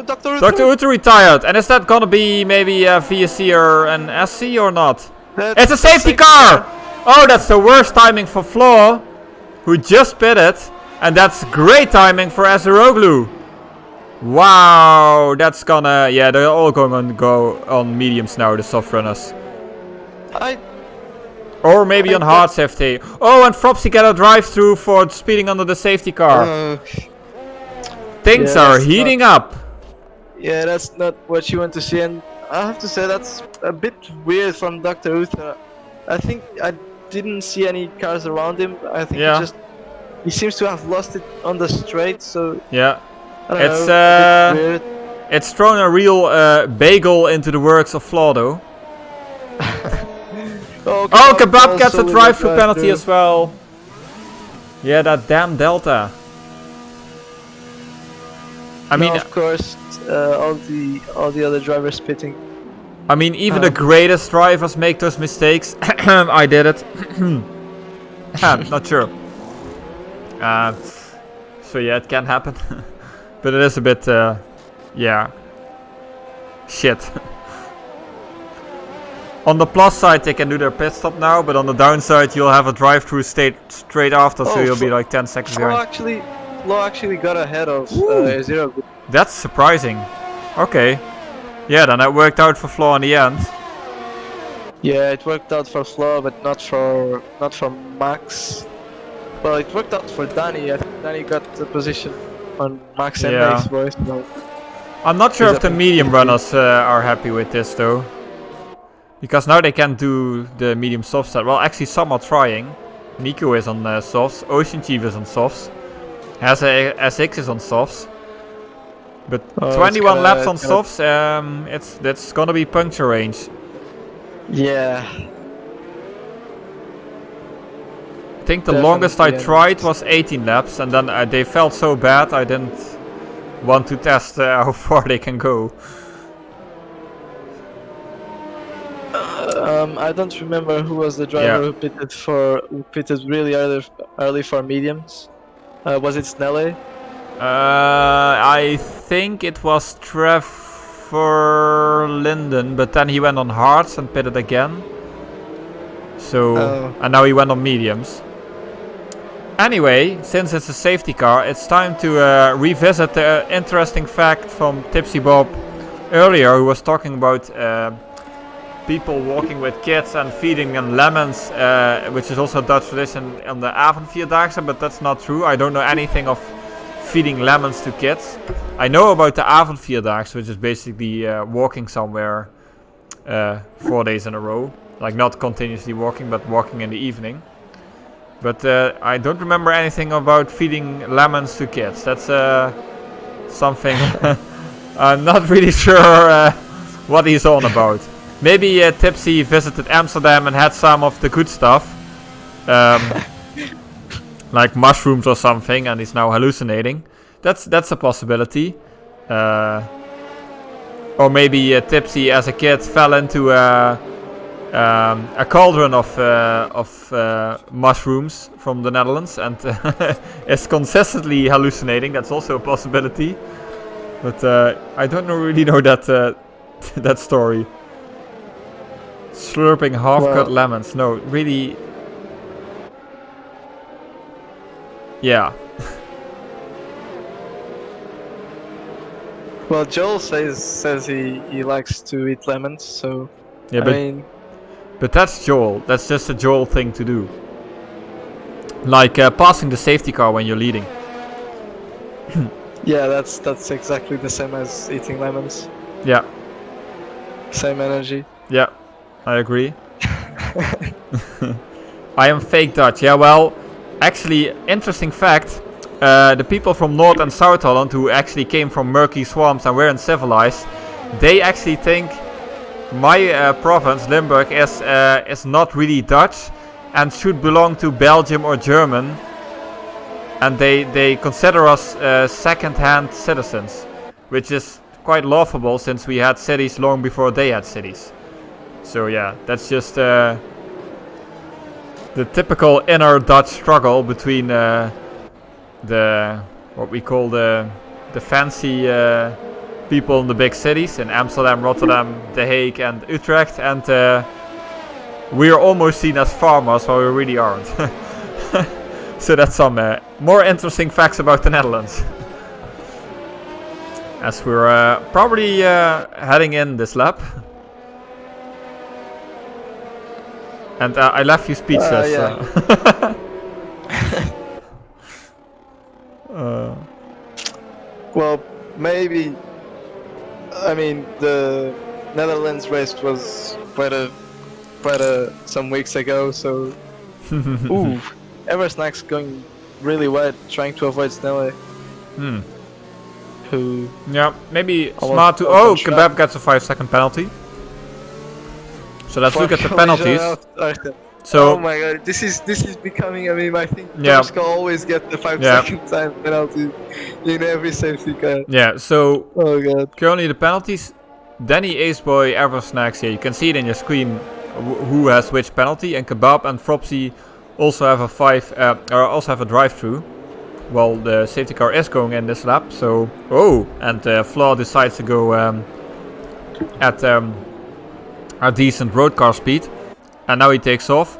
Dr. Dr. Utu retired, and is that gonna be maybe a VSC or an SC or not? It's a safety car! Oh, that's the worst timing for Flaw, who just pitted, and that's great timing for Azeroglu. Wow, that's gonna... Yeah, they're all going to go on mediums now, the soft runners. Or maybe on hard safety. Oh, and Fropsy got a drive-through for speeding under the safety car. Things are heating up. Yeah, that's not what you want to see, and I have to say that's a bit weird from Dr. Uther. I think I didn't see any cars around him. I think he seems to have lost it on the straight, so yeah. I don't know, a bit weird. It's thrown a real bagel into the works of Flaw, though. Oh, Kebab gets a drive-through penalty as well. Yeah, that damn Delta. I mean, of course, all the other drivers pitting. I mean, even the greatest drivers make those mistakes. I did it. Not sure. So yeah, it can happen. But it is a bit, yeah, shit. On the plus side, they can do their pit stop now, but on the downside, you'll have a drive-through straight after, so you'll be like 10 seconds behind. Flo actually got ahead of Zero. That's surprising. Okay. Yeah, then it worked out for Flo in the end. Yeah, it worked out for Flo, but not for Max. Well, it worked out for Danny. I think Danny got the position on Max and Ace Boy. So I'm not sure if the medium runners are happy with this though. Because now they can't do the medium soft set. Well, actually some are trying. Nico is on softs, Ocean Chief is on softs, SX is on softs. But 21 laps on softs, that's gonna be puncture range. Yeah. I think the longest I tried was 18 laps, and then they felt so bad I didn't want to test how far they can go. I don't remember who was the driver who pitted really early for mediums. Was it Snelle? I think it was Trevor Linden, but then he went on hards and pitted again. So and now he went on mediums. Anyway, since it's a safety car, it's time to revisit the interesting fact from Tipsy Bob earlier, who was talking about people walking with kids and feeding them lemons, which is also a Dutch tradition on the Avondvierdaagse, but that's not true. I don't know anything of feeding lemons to kids. I know about the Avondvierdaagse, which is basically walking somewhere 4 days in a row. Like not continuously walking, but walking in the evening. But I don't remember anything about feeding lemons to kids. That's something I'm not really sure what he's on about. Maybe Tipsy visited Amsterdam and had some of the good stuff. Like mushrooms or something, and he's now hallucinating. That's a possibility. Or maybe Tipsy as a kid fell into a cauldron of mushrooms from the Netherlands, and is consistently hallucinating. That's also a possibility. But I don't really know that that story. Slurping half-cut lemons. No, really. Yeah. Well, Joel says he likes to eat lemons, so Yeah, I mean, but that's Joel. That's just a Joel thing to do. Like passing the safety car when you're leading. yeah, that's exactly the same as eating lemons. Yeah, Same energy. yeah, I agree. I am fake Dutch. Yeah, well, actually, interesting fact. The people from North and South Holland who actually came from murky swamps and weren't civilized, they actually think my province, Limburg, is not really Dutch and should belong to Belgium or German. And they consider us second-hand citizens, which is quite laughable since we had cities long before they had cities. So yeah, that's just the typical inner Dutch struggle between the what we call the fancy people in the big cities in Amsterdam, Rotterdam, The Hague, and Utrecht, and we are almost seen as farmers while we really aren't. So that's some more interesting facts about the Netherlands. As we're probably heading in this lap. And I left you speechless. Yeah. Well, maybe. I mean, the Netherlands race was quite a some weeks ago, so. Ooh, Eversnack's going really wide, trying to avoid Snelle. Who? Yeah, maybe smart to. Oh, Kebab gets a 5-second penalty. So let's look at the penalties. So, oh my god, this is becoming a meme. I think yeah. Torska always get the 5-second time penalty in every safety car. Yeah, so oh god. Currently the penalties, Danny, Aceboy, Eversnacks here. You can see it in your screen who has which penalty, and Kebab and Fropsy also have a drive-through. While the safety car is going in this lap. So and Flaw decides to go at a decent road car speed. And now he takes off.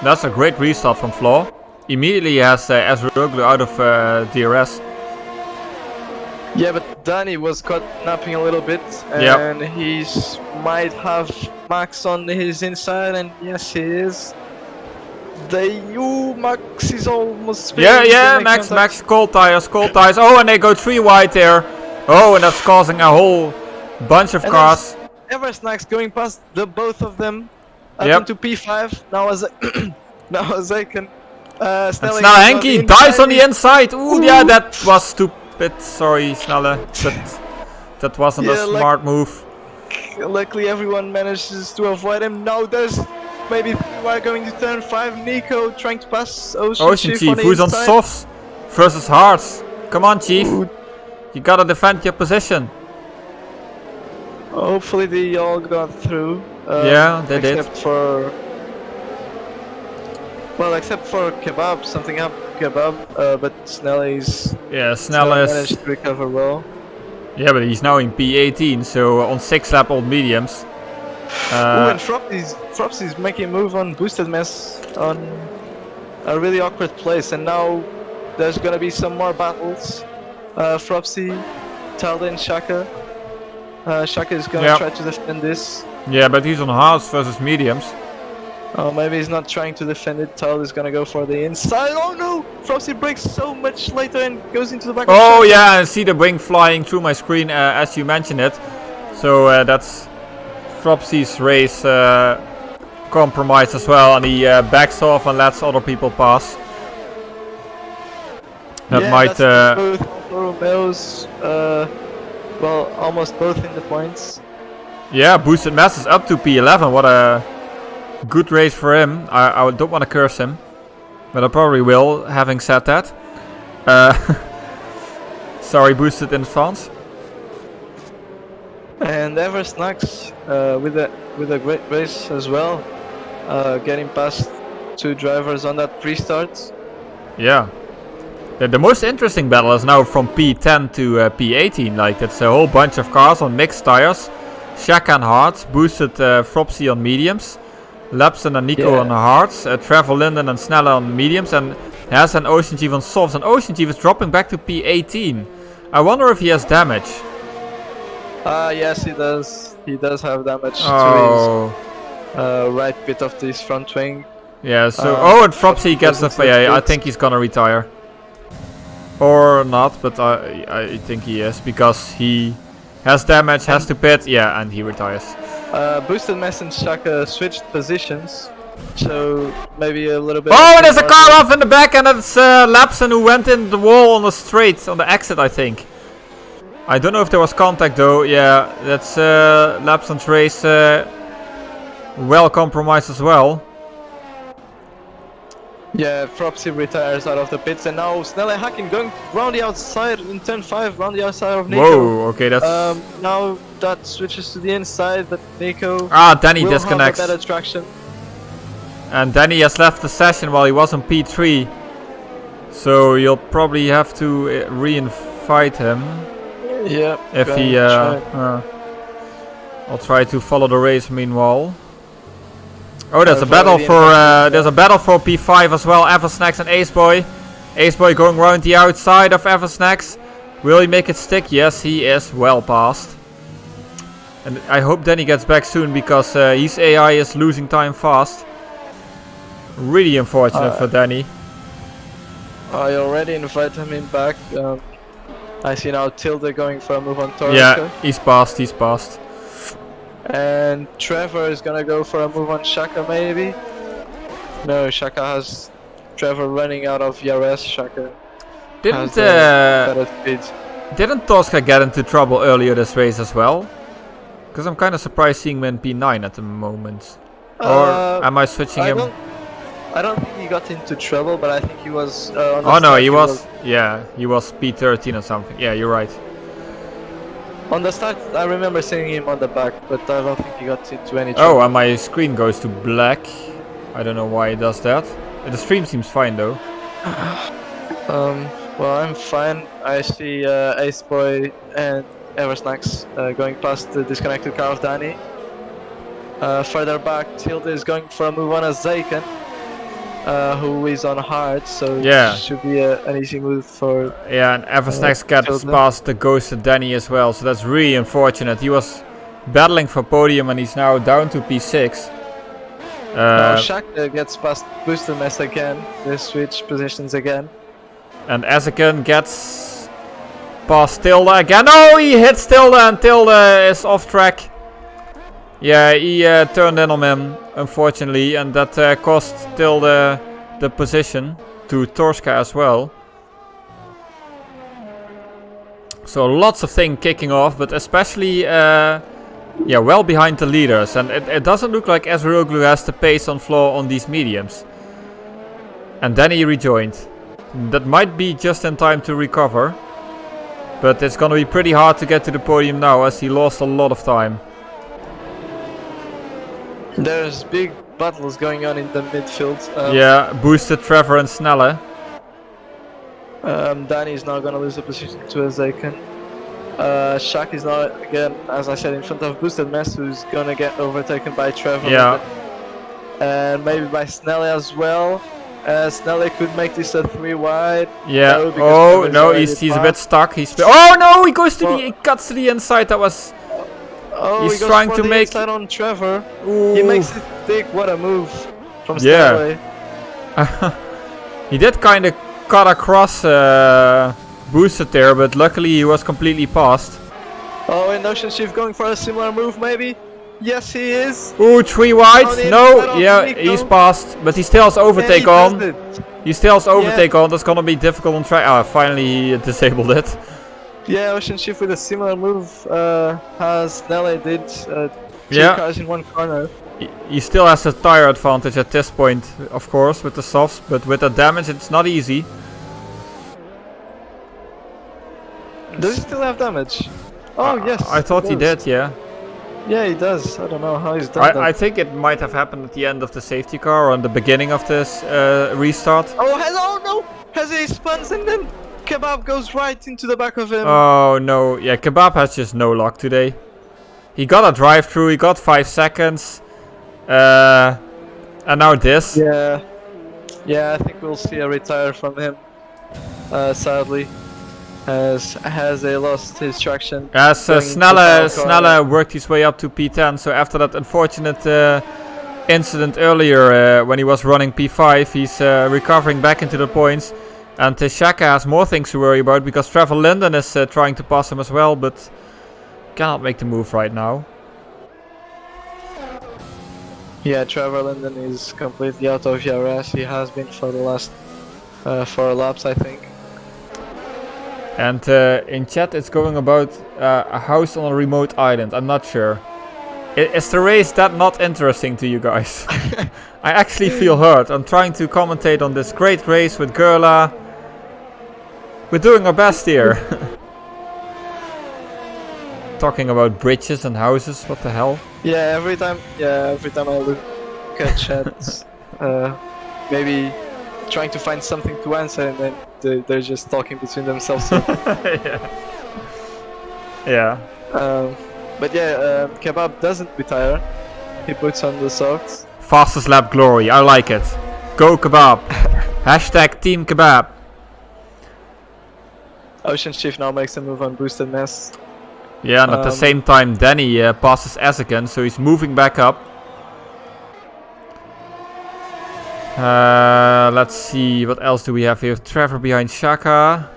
That's a great restart from Flaw. Immediately he has Ezroglu out of DRS. Yeah, but Danny was caught napping a little bit, and he might have Max on his inside, and yes, he is. Max is almost spinning. Yeah, Max, cold tires. Oh, and they go 3 wide there. Oh, and that's causing a whole bunch of cars. Eversnack's going past the both of them. Up into P5. Now as I can. Snelle Henky dives on the inside. Ooh, yeah, that was stupid. Sorry, Snelle, but that wasn't a smart move. Luckily, everyone manages to avoid him. Now there's maybe we're going to turn 5. Nico trying to pass Ocean Chief who's on softs versus hards. Come on, Chief. Ooh. You gotta defend your position. Hopefully they all got through. Yeah, they did. Except for Kebab, something up Kebab, but Snelle is... Yeah, Snelle managed to recover well. Yeah, but he's now in P18, so on 6 lap old mediums. And Fropsy's making a move on Boosted Mess on a really awkward place, and now there's gonna be some more battles. Fropsy, Talda and Shaka. Shaka is gonna try to defend this. Yeah, but he's on hards versus mediums. Oh, maybe he's not trying to defend it. Talda is gonna go for the inside. Oh no! Fropsy breaks so much later and goes into the back. Oh yeah, I see the wing flying through my screen as you mentioned it. So that's Fropsy's race compromised as well, and he backs off and lets other people pass. That might. Both Romeos, well, almost both in the points. Yeah, Boosted Mass is up to P11. What a good race for him. I don't want to curse him, but I probably will, having said that. Sorry, Boosted in advance. And Eversnacks with with a great race as well, getting past 2 drivers on that pre-start. Yeah. The most interesting battle is now from P10 to P18. Like, it's a whole bunch of cars on mixed tires. Shaka on hards, boosted Fropsy on mediums, Lapson and Nico on hards, Trevor Linden and Snelle on mediums, and has an Ocean Chief on softs. And Ocean Chief is dropping back to P18. I wonder if he has damage. Yes, he does. He does have damage Oh. to his right bit of this front wing. Yeah, so... and Fropsy gets the... Yeah, I think he's gonna retire. Or not, but I think he is, because he has damage, has to pit, yeah, and he retires. Boosted Mess and Shaka switched positions, so maybe a little bit... Oh, there's a car off in the back, and it's Lapson who went in the wall on the straight, on the exit, I think. I don't know if there was contact though. Yeah, that's Lapson's race well compromised as well. Yeah, Fropsy retires out of the pits, and now Snelle hacking going round the outside in turn 5, round the outside of Nico. Whoa, okay, that's... now that switches to the inside, but Nico Danny will disconnects. have a better traction. And Danny has left the session while he was on P3. So you'll probably have to re-invite him. Yeah. If he... I'll try to follow the race meanwhile. Oh, there's a battle for there's a battle for P5 as well. Eversnacks and Aceboy. Aceboy going round the outside of Eversnacks. Will he make it stick? Yes, he is well past. And I hope Danny gets back soon, because his AI is losing time fast. Really unfortunate for Danny. I already invited him back. I see now Tilde going for a move on Torres. Yeah, he's passed. He's passed. And Trevor is gonna go for a move on Shaka, maybe? No, Shaka has Trevor running out of Yares. Shaka Didn't better speed. Didn't Tosca get into trouble earlier this race as well? Because I'm kind of surprised seeing him in P9 at the moment. Or am I switching him? I don't think he got into trouble, but I think he was on the Oh no, start, he was... Yeah, he was P13 or something. Yeah, you're right. On the start, I remember seeing him on the back, but I don't think he got into any trouble. Oh, and my screen goes to black. I don't know why it does that. The stream seems fine though. Well, I'm fine. I see Aceboy and Eversnacks going past the disconnected car of Danny. Further back, Tilde is going for a move on a Zaken, who is on hard, so Yeah. it should be an easy move for... Yeah, and Eversnacks gets Tilde. past the ghosted Danny as well, so that's really unfortunate. He was battling for podium and he's now down to P6. Now Shaka gets past Booster Mess again. They switch positions again. And Ezekin gets past Tilde again. Oh, he hits Tilde and Tilde is off track. Yeah, he turned in on him, unfortunately, and that cost Tilde the position to Torska as well. So lots of things kicking off, but especially yeah, well behind the leaders. And it doesn't look like Ezreoglu has the pace on floor on these mediums. And then he rejoined. That might be just in time to recover. But it's gonna be pretty hard to get to the podium now, as he lost a lot of time. There's big battles going on in the midfield. Yeah, boosted Trevor and Snelle. Danny is now gonna lose the position to a Zaken. Shaq is now again, as I said, in front of Boosted Mess, who's gonna get overtaken by Trevor. Yeah. And maybe by Snelle as well. Snelle could make this a 3 wide. Yeah. No, because Oh Trevor's no, already he's a bit past. stuck. Oh no, he goes to Well- he cuts to the inside. That was... Oh, He's he goes trying for to the make- inside on Trevor. Ooh. He makes it big. What a move from Yeah. Snelle. He did kind of cut across boosted there, but luckily he was completely past. Oh, and Ocean Chief going for a similar move, maybe? Yes, he is. Ooh, 3 wide. On the inside No, of yeah, Nico. he's past, but he still has And overtake he on. does it. He still has overtake on. That's gonna be difficult on track. Ah, finally he disabled it. Yeah, Ocean Chief with a similar move as Snelle did. 2 Yeah. cars in one corner. He still has a tire advantage at this point, of course, with the softs, but with the damage it's not easy. Does he still have damage? Oh, yes. I thought he does. did, yeah. Yeah, he does. I don't know how he's done that. I think it might have happened at the end of the safety car or in the beginning of this restart. Oh, hello, no! He spins and then Kebab goes right into the back of him. Oh no, yeah, Kebab has just no luck today. He got a drive through, he got 5 seconds. And now this. Yeah. Yeah, I think we'll see a retire from him. Sadly. Has he lost his traction. As going to Snelle worked his way up to P10, so after that unfortunate incident earlier when he was running P5, he's recovering back into the points. And Shaka has more things to worry about because Trevor Linden is trying to pass him as well, but cannot make the move right now. Yeah, Trevor Linden is completely out of ERS. He has been for the last 4 laps, I think. And in chat it's going about a house on a remote island. I'm not sure. Is the race that not interesting to you guys? I actually feel hurt. I'm trying to commentate on this great race with Gerla. We're doing our best here. Talking about bridges and houses, what the hell? Yeah, every time I look at chats, maybe trying to find something to answer, and then they're just talking between themselves. Yeah. But yeah, Kebab doesn't retire. He puts on the socks. Fastest lap glory, I like it. Go Kebab. Hashtag Team Kebab. Ocean Chief now makes a move on Boosted Mess. Yeah, and at the same time Danny passes Ezekiel, so he's moving back up. Let's see, what else do we have here? Trevor behind Shaka.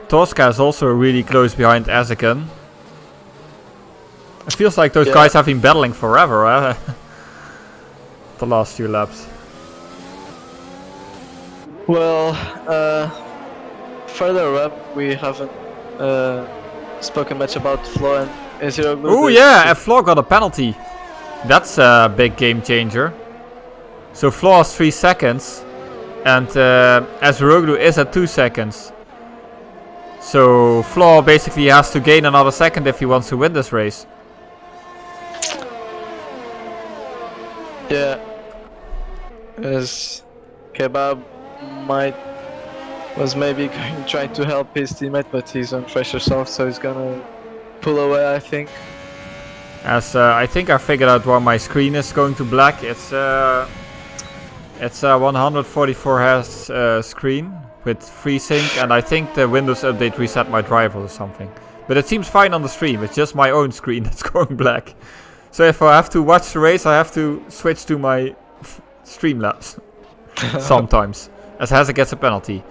Tosca is also really close behind Ezekiel. It feels like those guys have been battling forever, the last few laps. Well, further up, we haven't spoken much about Flo and Ezreal. Oh yeah, and Flo got a penalty. That's a big game changer. So Flo has 3 seconds, and Ezreal is at 2 seconds. So Flo basically has to gain another second if he wants to win this race. Yeah, as Kebab was maybe trying to help his teammate, but he's on pressure soft, so he's gonna pull away, I think. As I think I figured out why my screen is going to black. It's a 144 Hz screen with FreeSync, and I think the Windows update reset my driver or something. But it seems fine on the stream. It's just my own screen that's going black. So if I have to watch the race, I have to switch to my Streamlabs sometimes, as Hazard gets a penalty.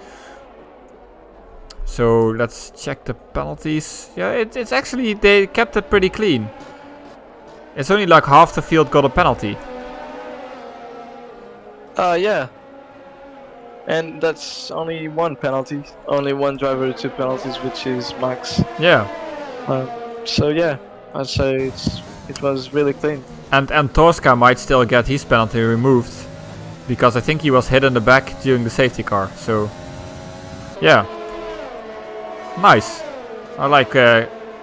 So let's check the penalties. Yeah, it's actually, they kept it pretty clean. It's only like half the field got a penalty. Yeah. And that's only 1 penalty. Only 1 driver with 2 penalties, which is Max. Yeah. So yeah, I'd say it was really clean. And Tosca might still get his penalty removed, because I think he was hit in the back during the safety car. So yeah, nice. I like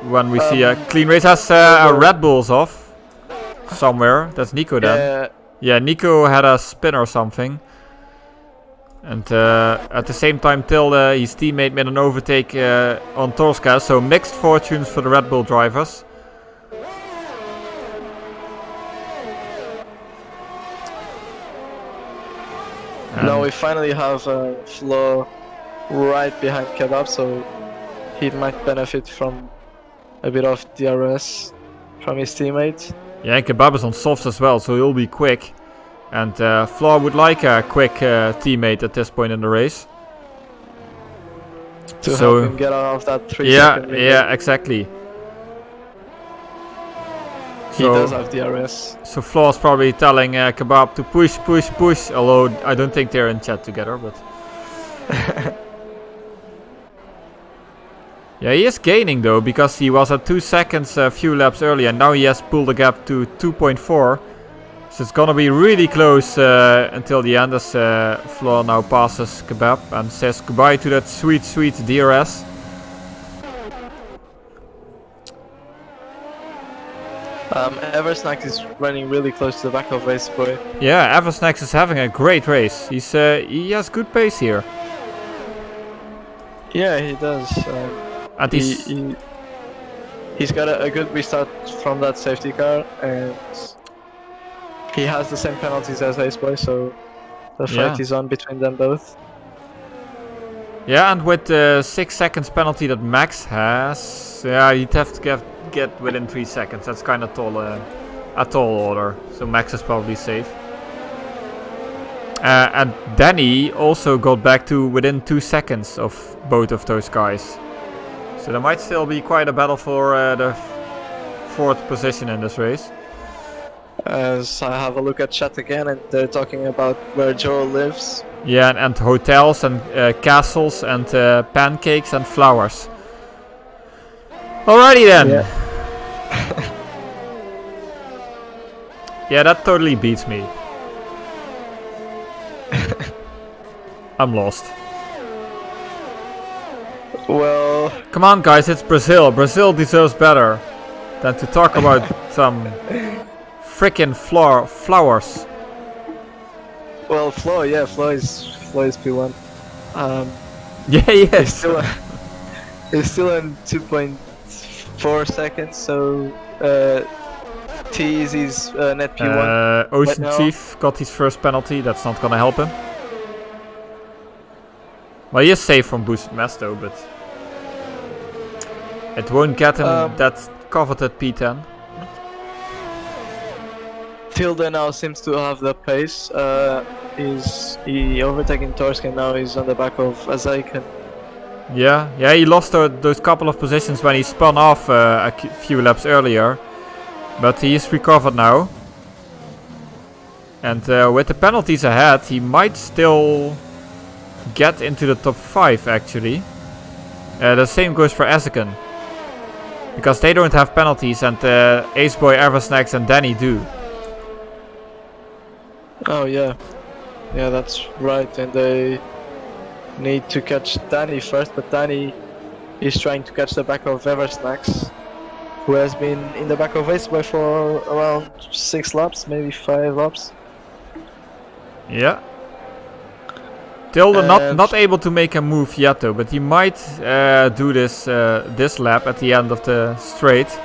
when we see a clean race. Has a Red Bull's off somewhere. That's Nico then. Yeah, Nico had a spin or something. And at the same time, Tilde, his teammate, made an overtake on Tosca. So mixed fortunes for the Red Bull drivers. Now we finally have Flo right behind Kebab, so he might benefit from a bit of DRS from his teammate. Yeah, and Kebab is on softs as well, so he'll be quick. And Flo would like a quick teammate at this point in the race. To help him get out of that 3 second window. Yeah, exactly. He does have DRS. So Flo's probably telling Kebab to push, push, push. Although I don't think they're in chat together, but yeah, he is gaining though, because he was at 2 seconds a few laps earlier, and now he has pulled the gap to 2.4. So it's gonna be really close until the end, as Flo now passes Kebab and says goodbye to that sweet, sweet DRS. Eversnack is running really close to the back of Aceboy. Yeah, Eversnax is having a great race. He has good pace here. Yeah, he does. And He's got a good restart from that safety car, and he has the same penalties as Aceboy, so the fight is on between them both. Yeah, and with the 6 seconds penalty that Max has, yeah, you'd have to get within 3 seconds. That's kind of a tall order, so Max is probably safe. And Danny also got back to within 2 seconds of both of those guys. So there might still be quite a battle for the 4th position in this race. As I have a look at chat again, and they're talking about where Joel lives. Yeah, and hotels and castles and pancakes and flowers. Alrighty then. Yeah. Yeah, that totally beats me. I'm lost. Well, Come on guys, it's Brazil. Brazil deserves better than to talk about some frickin' flowers. well, Flo is P1. Yeah, yes. He's still in 2.4 seconds, so T is net P1. Ocean right Chief got his first penalty. That's not gonna help him. Well, he is safe from boosted mass though, but it won't get him that coveted P10. Tilde now seems to have the pace. He overtaking Torsken now. He's on the back of Azaik. Yeah, he lost those couple of positions when he spun off a few laps earlier, but he is recovered now. And with the penalties ahead, he might still get into the top 5 actually. The same goes for Ezekin, because they don't have penalties, and Aceboy, Eversnax and Danny do. Oh yeah, that's right. And they need to catch Danny first, but Danny is trying to catch the back of Eversnax, who has been in the back of Aceboy for around 6 laps, maybe 5 laps. Yeah. Tilde not able to make a move yet though, but he might do this lap at the end of the straight.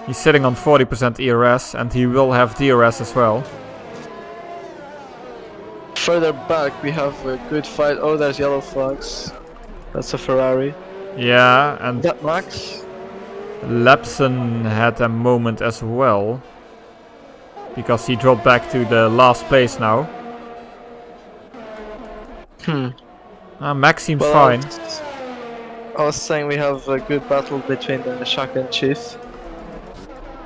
He's sitting on 40% ERS, and he will have DRS as well. Further back we have a good fight. Oh, there's yellow flags. That's a Ferrari. Yeah, and That Max. Lapson had a moment as well, because he dropped back to the last place now. Max seems fine. I was saying we have a good battle between Shaka and Chief.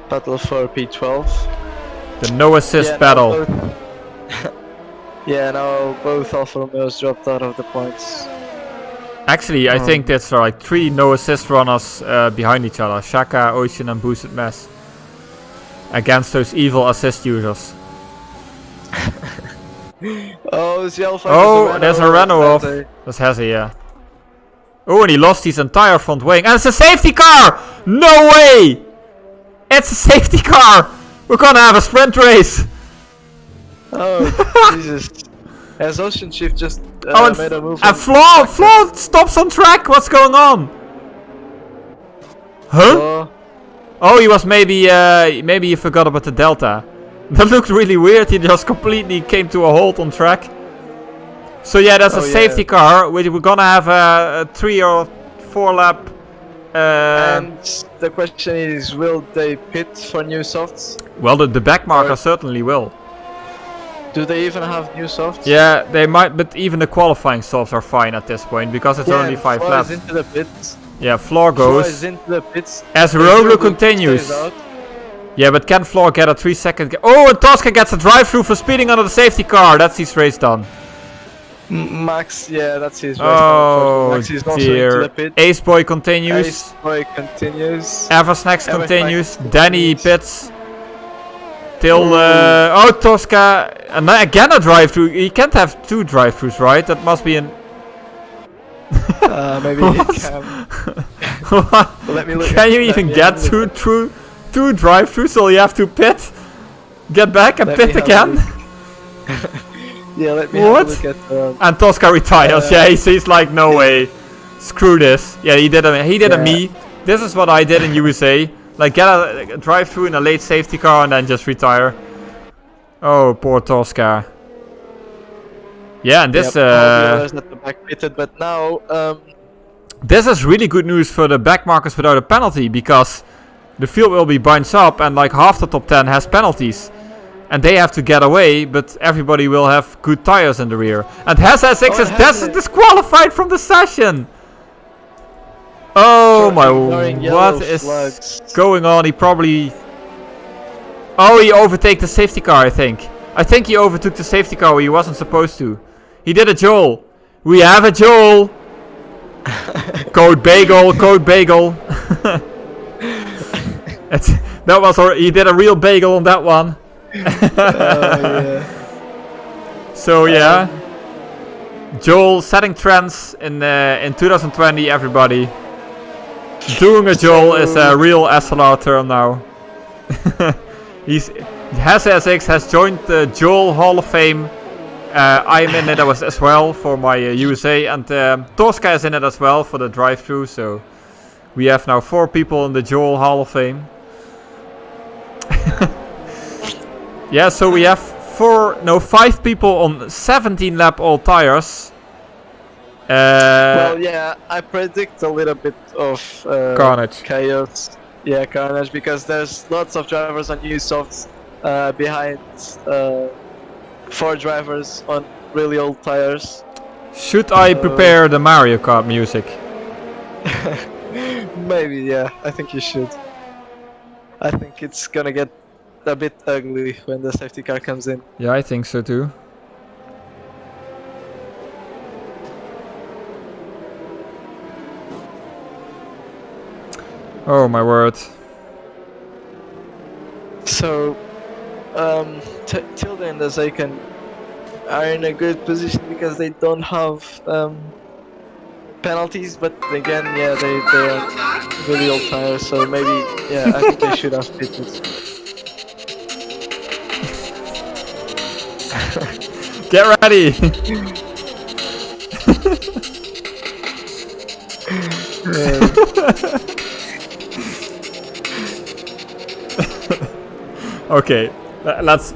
Battle for P12. The no assist battle. Now both Alfa Romeos dropped out of the points. Actually, I think that's like 3 no assist runners behind each other. Shaka, Ocean and Boosted Mass. Against those evil assist users. Oh, it's the Alpha. Oh, there's a Renault off. That's Hezzy, yeah. Oh, and he lost his entire front wing. And it's a safety car! No way! It's a safety car! We're gonna have a sprint race! Oh, Jesus. Has Ocean Chief just made a move? And Flo stops on track! What's going on? Huh? Oh, he was maybe he forgot about the Delta. That looked really weird. He just completely came to a halt on track. So yeah, that's a safety car. We're gonna have a 3 or 4 lap. And the question is, will they pit for new softs? Well, the back marker certainly will. Do they even have new softs? Yeah, they might, but even the qualifying softs are fine at this point because it's only 5 laps. Into the pits. Yeah, Floor goes. Is into the pits. As Roglu continues. Yeah, but can Floor get a 3-second? Oh, and Tosca gets a drive-through for speeding under the safety car. That's his race done. Max, yeah, that's his race done. Max is also Dear. into the pit. Aceboy continues. Aceboy continues. Eversnax continues. Danny pits. Till oh, Tosca, and again a drive-through. You can't have 2 drive-throughs, right? That must be an. Maybe he can. What? Let me look. Can you even get through 2 drive-throughs, so you have to pit, get back and Let me pit have a again. Yeah, let me What? have a look at. And Tosca retires. Yeah, he's like, no way, screw this. Yeah, he did a me. This is what I did in USA. Like get a drive-through in a late safety car and then just retire. Oh, poor Tosca. Yeah, and this all the others at the back pitted, but now this is really good news for the back markers without a penalty, because the field will be bunched up and like half the top 10 has penalties. And they have to get away, but everybody will have good tires in the rear. And SLR is disqualified from the session! Oh my, what is going on? He probably... Oh, he overtook the safety car, I think. I think he overtook the safety car where he wasn't supposed to. He did a Joel. We have a Joel! Code bagel, code bagel. That was he did a real bagel on that one. yeah. So yeah, Joel setting trends in 2020. Everybody doing a Joel is a real SLR term now. SLX has joined the Joel Hall of Fame. I'm in it as well for my USA, and Tosca is in it as well for the drive-through. So we have now 4 people in the Joel Hall of Fame. Yeah, so we have 5 people on 17 lap old tires. Well, yeah, I predict a little bit of carnage. Chaos. Yeah, carnage, because there's lots of drivers on new softs behind 4 drivers on really old tires. Should I prepare the Mario Kart music? Maybe, yeah, I think you should. I think it's gonna get a bit ugly when the safety car comes in. Yeah, I think so too. Oh my word. So, Tilda and the Zaken are in a good position because they don't have penalties, but again, yeah, they're on really old tires, so maybe, yeah, I think they should have pitted. Get ready! Okay, let's.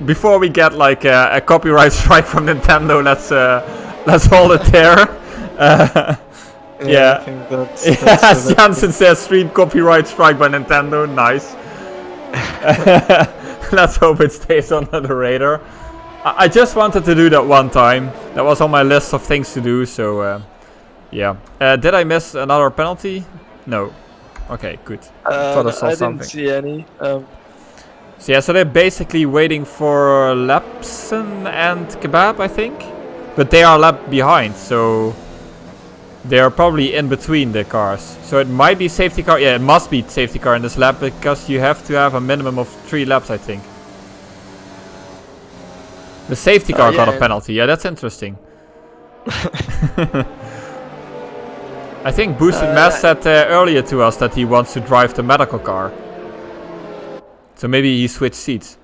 Before we get like a copyright strike from Nintendo, let's hold it there. Yeah. I think that's Yes, Jansen says stream copyright strike by Nintendo. Nice. Let's hope it stays under the radar. I just wanted to do that one time. That was on my list of things to do, so yeah. Did I miss another penalty? No. Okay, good. Thought I saw I something. didn't see any. So yeah, so they're basically waiting for Lapsen and Kebab, I think. But they are a lap behind, so they are probably in between the cars. So it might be safety car. Yeah, it must be safety car in this lap because you have to have a minimum of 3 laps, I think. The safety car got a penalty. Yeah, that's interesting. I think Boosted Mass said earlier to us that he wants to drive the medical car. So maybe he switched seats.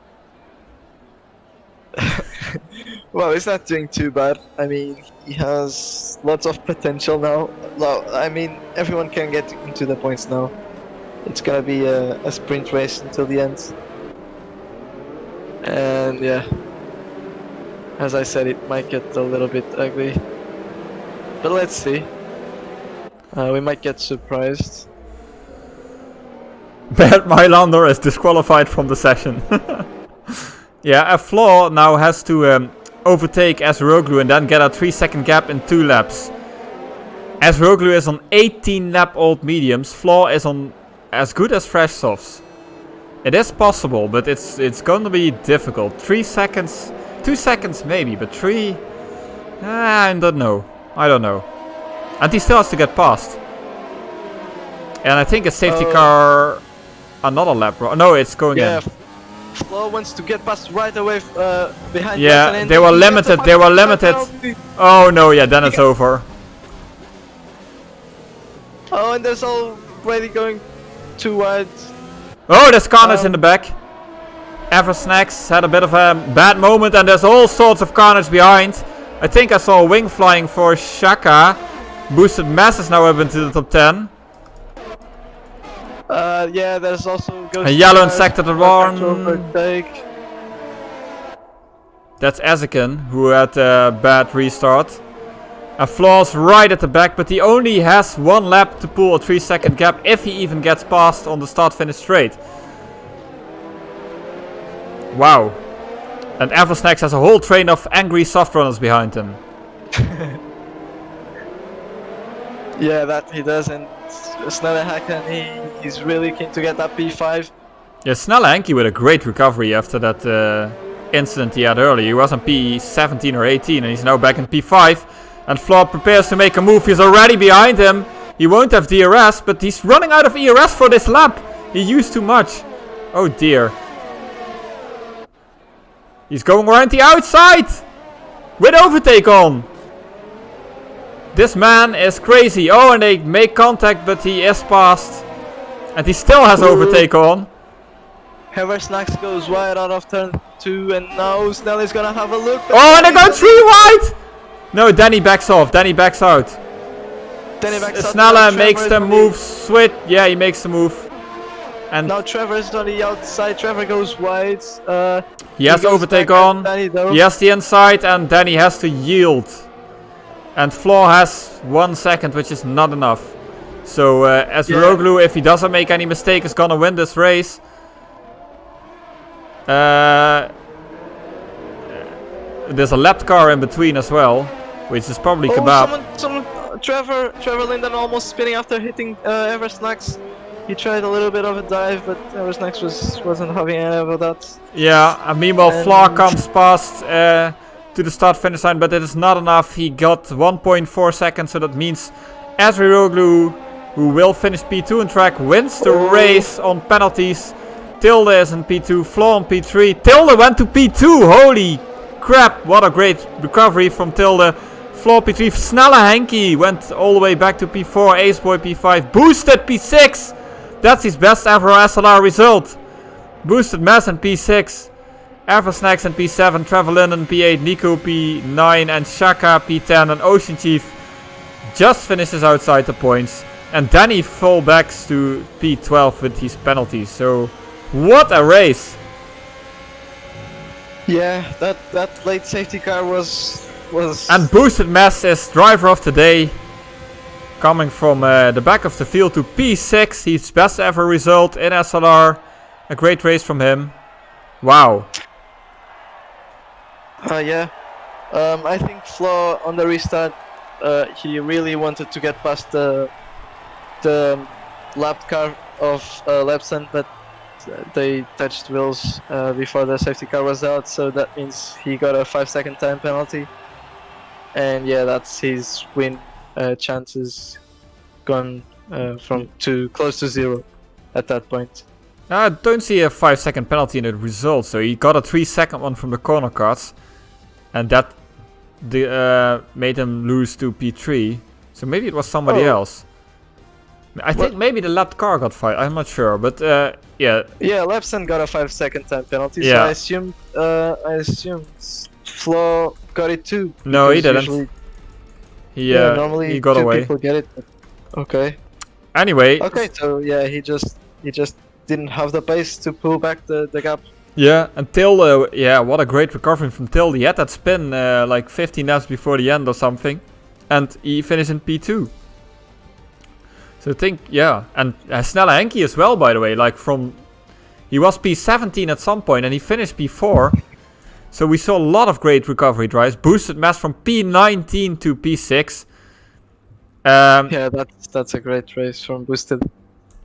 Well, he's not doing too bad. I mean, he has lots of potential now. I mean, everyone can get into the points now. It's gonna be a sprint race until the end. And yeah, as I said, it might get a little bit ugly. But let's see. We might get surprised. Bert Mylander is disqualified from the session. Yeah, a Flaw now has to overtake Azeroglu and then get a 3-second gap in 2 laps. Azeroglu is on 18 lap old mediums. Flaw is on as good as fresh softs. It is possible, but it's going to be difficult. 3 seconds, 2 seconds maybe, but 3... I don't know. And he still has to get past. And I think a safety car... Another lap. No, it's going in. Flaw wants to get past right away behind. Yeah, they were limited. Oh no, yeah, then it's over. Oh, and there's already going too wide. Oh, there's carnage in the back. Eversnax had a bit of a bad moment, and there's all sorts of carnage behind. I think I saw a wing flying for Shaka. Boosted Mass is now up into the top 10. Yeah, there's also A yellow insect at the one. overtake. That's Ezekin, who had a bad restart. And Flaw's right at the back, but he only has 1 lap to pull a 3-second gap if he even gets past on the start-finish straight. Wow. And Eversnax has a whole train of angry soft runners behind him. Yeah, that he does, and Snelle Hacken, he's really keen to get that P5. Yeah, Snelle Henke with a great recovery after that incident he had earlier. He was on P17 or 18 and he's now back in P5. And Flaw prepares to make a move. He's already behind him. He won't have DRS, but he's running out of ERS for this lap. He used too much. Oh dear. He's going around the outside with overtake on. This man is crazy. Oh, and they make contact, but he is past. And he still has overtake on. Eversnax goes wide out of turn 2, and now Snell is gonna have a look. Oh, and they go 3 wide! No, Danny backs off. Danny backs out. Danny backs out. Snelle makes the move. Swit. Yeah, he makes the move. And now Trevor's on the outside. Trevor goes wide. he has overtake on. He has the inside, and Danny has to yield. And Flaw has 1 second, which is not enough. So Azuroglu, if he doesn't make any mistake, is gonna win this race. There's a lapped car in between as well, which is probably Kebab. Trevor Linden almost spinning after hitting Eversnax. He tried a little bit of a dive, but Eversnax wasn't having any of that. Yeah, and meanwhile Flaw comes past to the start finish line, but it is not enough. He got 1.4 seconds, so that means Azuroglu, who will finish P2 on track, wins the race on penalties. Tilde is in P2, Flaw on P3. Tilde went to P2, holy crap, what a great recovery from Tilde. Flaw P3, Snelle Henke went all the way back to P4, Aceboy P5, Boosted P6. That's his best ever SLR result. Boosted Mass in P6. Eversnax in P7, Trevor Linden P8, Nico P9 and Shaka P10. And Ocean Chief just finishes outside the points. And Danny fallbacks to P12 with his penalties. So what a race. Yeah, that late safety car was. And Boosted Mass is driver of the day. Coming from the back of the field to P6. His best ever result in SLR. A great race from him. Wow. Yeah. I think Flaw on the restart, he really wanted to get past the lapped car of Lepson, but they touched wheels before the safety car was out, so that means he got a 5-second time penalty. And yeah, that's his win chances gone from to close to 0 at that point. I don't see a 5-second penalty in the result, so he got a 3-second one from the corner cards, and that made him lose to P3. So maybe it was somebody else. I think maybe the lapped car got 5. I'm not sure, but yeah. Yeah, Lepson got a 5-second time penalty. Yeah. So I assumed Flaw got it too. No, he didn't. Normally he got two away. people get it. But okay. Anyway. Okay, so yeah, he just didn't have the pace to pull back the gap. Yeah, and Tilde, yeah, what a great recovery from Tilde. He had that spin like 15 laps before the end or something, and he finished in P2. So I think, yeah, and Snelle Henke as well, by the way, like he was P17 at some point and he finished P4. So we saw a lot of great recovery drives. Boosted Mass from P19 to P6. Yeah, that's a great race from Boosted.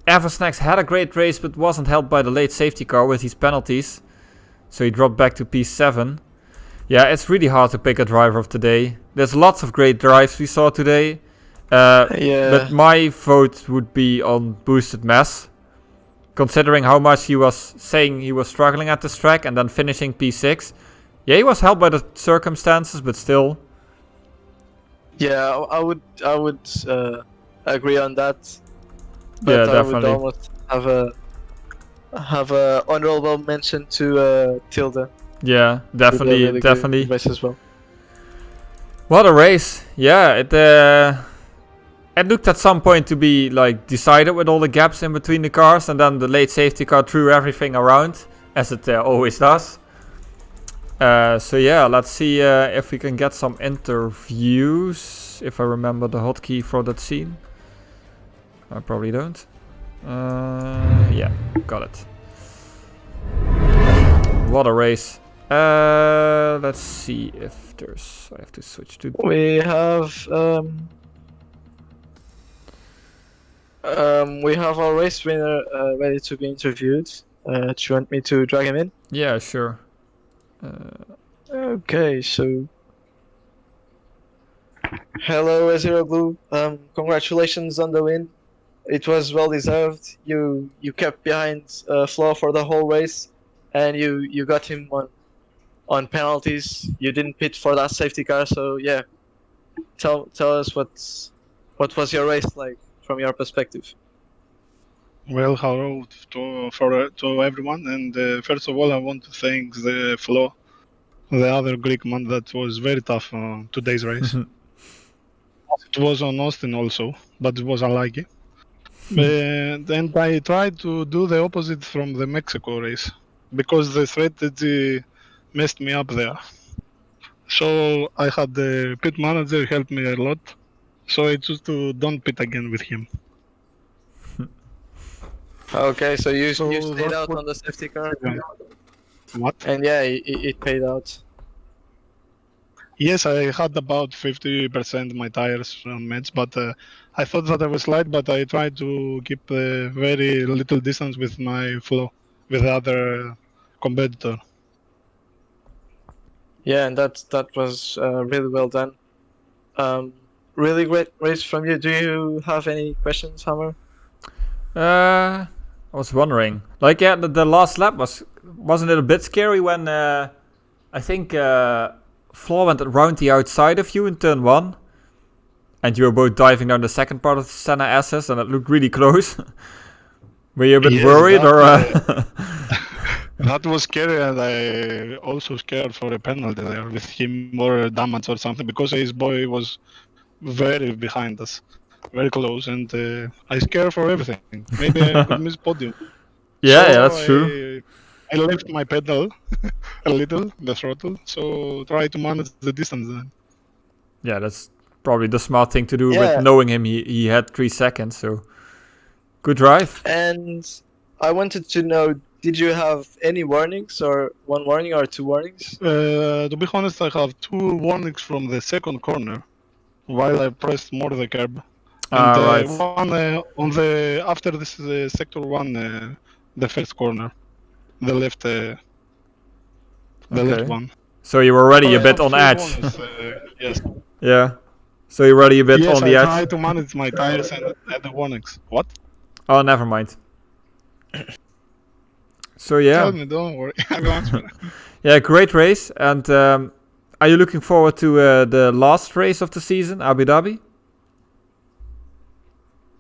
Eversnax had a great race but wasn't helped by the late safety car with his penalties. So he dropped back to P7. Yeah, it's really hard to pick a driver of today. There's lots of great drives we saw today. Yeah. But my vote would be on Boosted Mass. Considering how much he was saying he was struggling at this track and then finishing P6. Yeah, he was helped by the circumstances, but still. Yeah, I would agree on that. But yeah, I definitely. would almost have have a honorable mention to Tilda. Yeah, Did a definitely, really definitely. good race as well. What a race! Yeah, it looked at some point to be like decided with all the gaps in between the cars, and then the late safety car threw everything around, as it always does. So yeah, let's see if we can get some interviews. If I remember the hotkey for that scene, I probably don't. Yeah, got it. What a race! Let's see if there's. I have to switch to. We have our race winner ready to be interviewed. Do you want me to drag him in? Yeah, sure. Okay, so hello Zero Blue. Congratulations on the win. It was well deserved. You kept behind Flo for the whole race, and you got him on penalties. You didn't pit for that safety car, so yeah. Tell us what was your race like from your perspective. Well, hello to everyone, and first of all, I want to thank the Flo, the other Greek man that was very tough on today's race. It was on Austin also, but it was unlucky. And I tried to do the opposite from the Mexico race, because the strategy messed me up there. So I had the pit manager help me a lot, so I chose to don't pit again with him. Okay, so you So stayed that's out what- on the safety car, What? and yeah, it paid out. Yes, I had about 50% my tires on meds, but I thought that I was light, but I tried to keep very little distance with my flow, with the other competitor. Yeah, and that was really well done. Really great race from you. Do you have any questions, Hammer? I was wondering, like, yeah, the last lap wasn't it a bit scary when I think Flo went around the outside of you in turn 1, and you were both diving down the second part of the Senna SS, and it looked really close. Were you a bit Yes, worried, or? That was scary, and I also scared for a penalty there with him more damage or something, because his boy was very behind us, very close, and I scared for everything. Maybe I could miss podium. Yeah, So that's true. I left my pedal a little, the throttle, so try to manage the distance then. Yeah, that's probably the smart thing to do. Yeah. With knowing him, he had 3 seconds, so good drive. And I wanted to know, did you have any warnings, or 1 warning or 2 warnings? To be honest, I have 2 warnings from the second corner, while I pressed more the curb. And Right. one on the after this sector 1, the first corner, the left, the left Okay. one. So you were already So a I bit have on 3 edge. warnings, yes. Yeah. So you're already a bit Yes, on the I edge. try to manage my tires and the warnings. What? Oh, never mind. So yeah, Tell me, don't worry. I will answer. yeah, great race. And are you looking forward to the last race of the season, Abu Dhabi?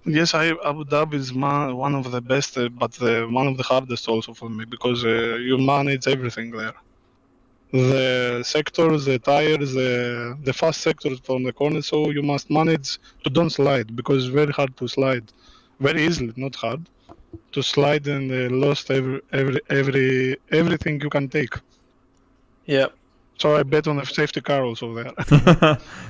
Yes, Abu Dhabi is one of the best, but one of the hardest also for me, because you manage everything there. The sectors, the tires, the fast sectors from the corner, so you must manage to don't slide, because it's very hard to slide. Very easily, not hard, to slide and lost everything you can take. Yeah. So I bet on a safety car also there.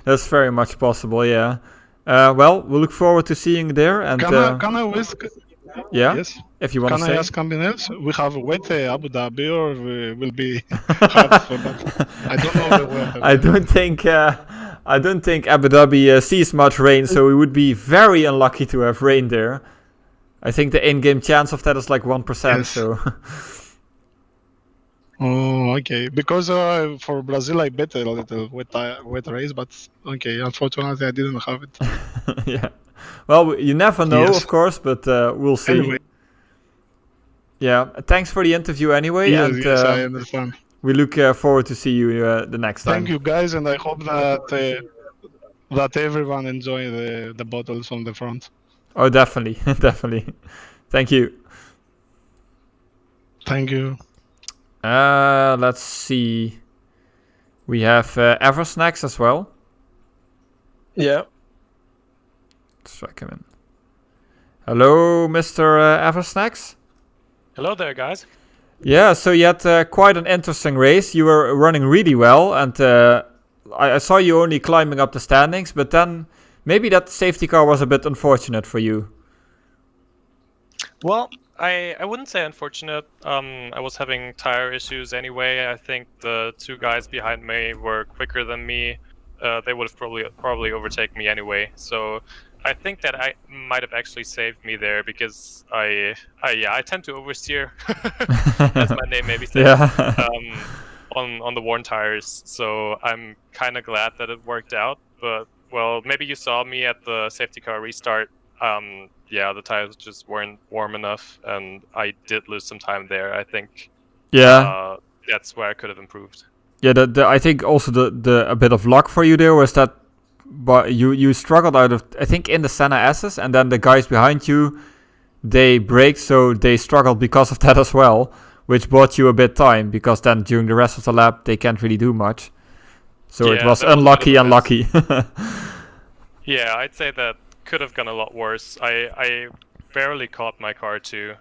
That's very much possible. Yeah. Well, we look forward to seeing you there. And Can I ask? yeah, Yes. if you want Can to I say. ask something else? We have wet Abu Dhabi, or will be hard for that? I don't know the weather. I don't think Abu Dhabi sees much rain, so we would be very unlucky to have rain there. I think the in-game chance of that is like 1%. Yes. So Oh, okay. Because for Brazil, I bet a little wet race, but okay. Unfortunately, I didn't have it. yeah. Well, you never know, Yes. of course, but we'll see. Anyway, Yeah. Thanks for the interview anyway, yes, and yes, I understand. we look forward to see you the next time. Thank you, guys, and I hope that that everyone enjoy the bottles on the front. Oh, definitely, definitely. Thank you. Thank you. Let's see. We have Eversnacks as well. Yeah. Let's track him in. Hello, Mr. Eversnacks. Hello there, guys. Yeah, so you had quite an interesting race. You were running really well, and I saw you only climbing up the standings, but then maybe that safety car was a bit unfortunate for you. Well, I wouldn't say unfortunate. I was having tire issues anyway. I think the two guys behind me were quicker than me. They would have probably overtaken me anyway. So I think that I might have actually saved me there because I tend to oversteer, as my name maybe says, Yeah. on the worn tires. So I'm kind of glad that it worked out. But well, maybe you saw me at the safety car restart. Yeah, the tires just weren't warm enough, and I did lose some time there. I think. Yeah. That's where I could have improved. Yeah, I think also the a bit of luck for you there was that, but you struggled out of, I think, in the center S's, and then the guys behind you, they braked, so they struggled because of that as well, which bought you a bit time, because then during the rest of the lap they can't really do much. So it Yeah, was that was a unlucky, bit of a mess. unlucky. Yeah, I'd say that could have gone a lot worse. I barely caught my car too.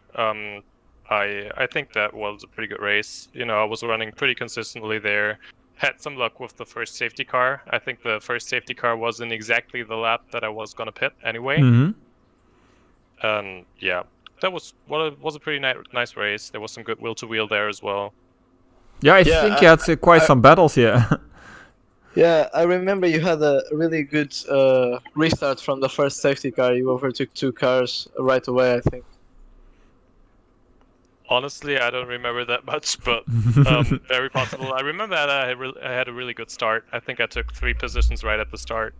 I think that was a pretty good race. You know, I was running pretty consistently there. Had some luck with the first safety car. I think the first safety car was in exactly the lap that I was gonna pit anyway. Hmm. Yeah, that was a pretty nice race. There was some good wheel to wheel there as well. Yeah, I think you had quite some battles here. Yeah, I remember you had a really good restart from the first safety car. You overtook two cars right away, I think. Honestly, I don't remember that much, but very possible. I remember that I had a really good start. I think I took 3 positions right at the start.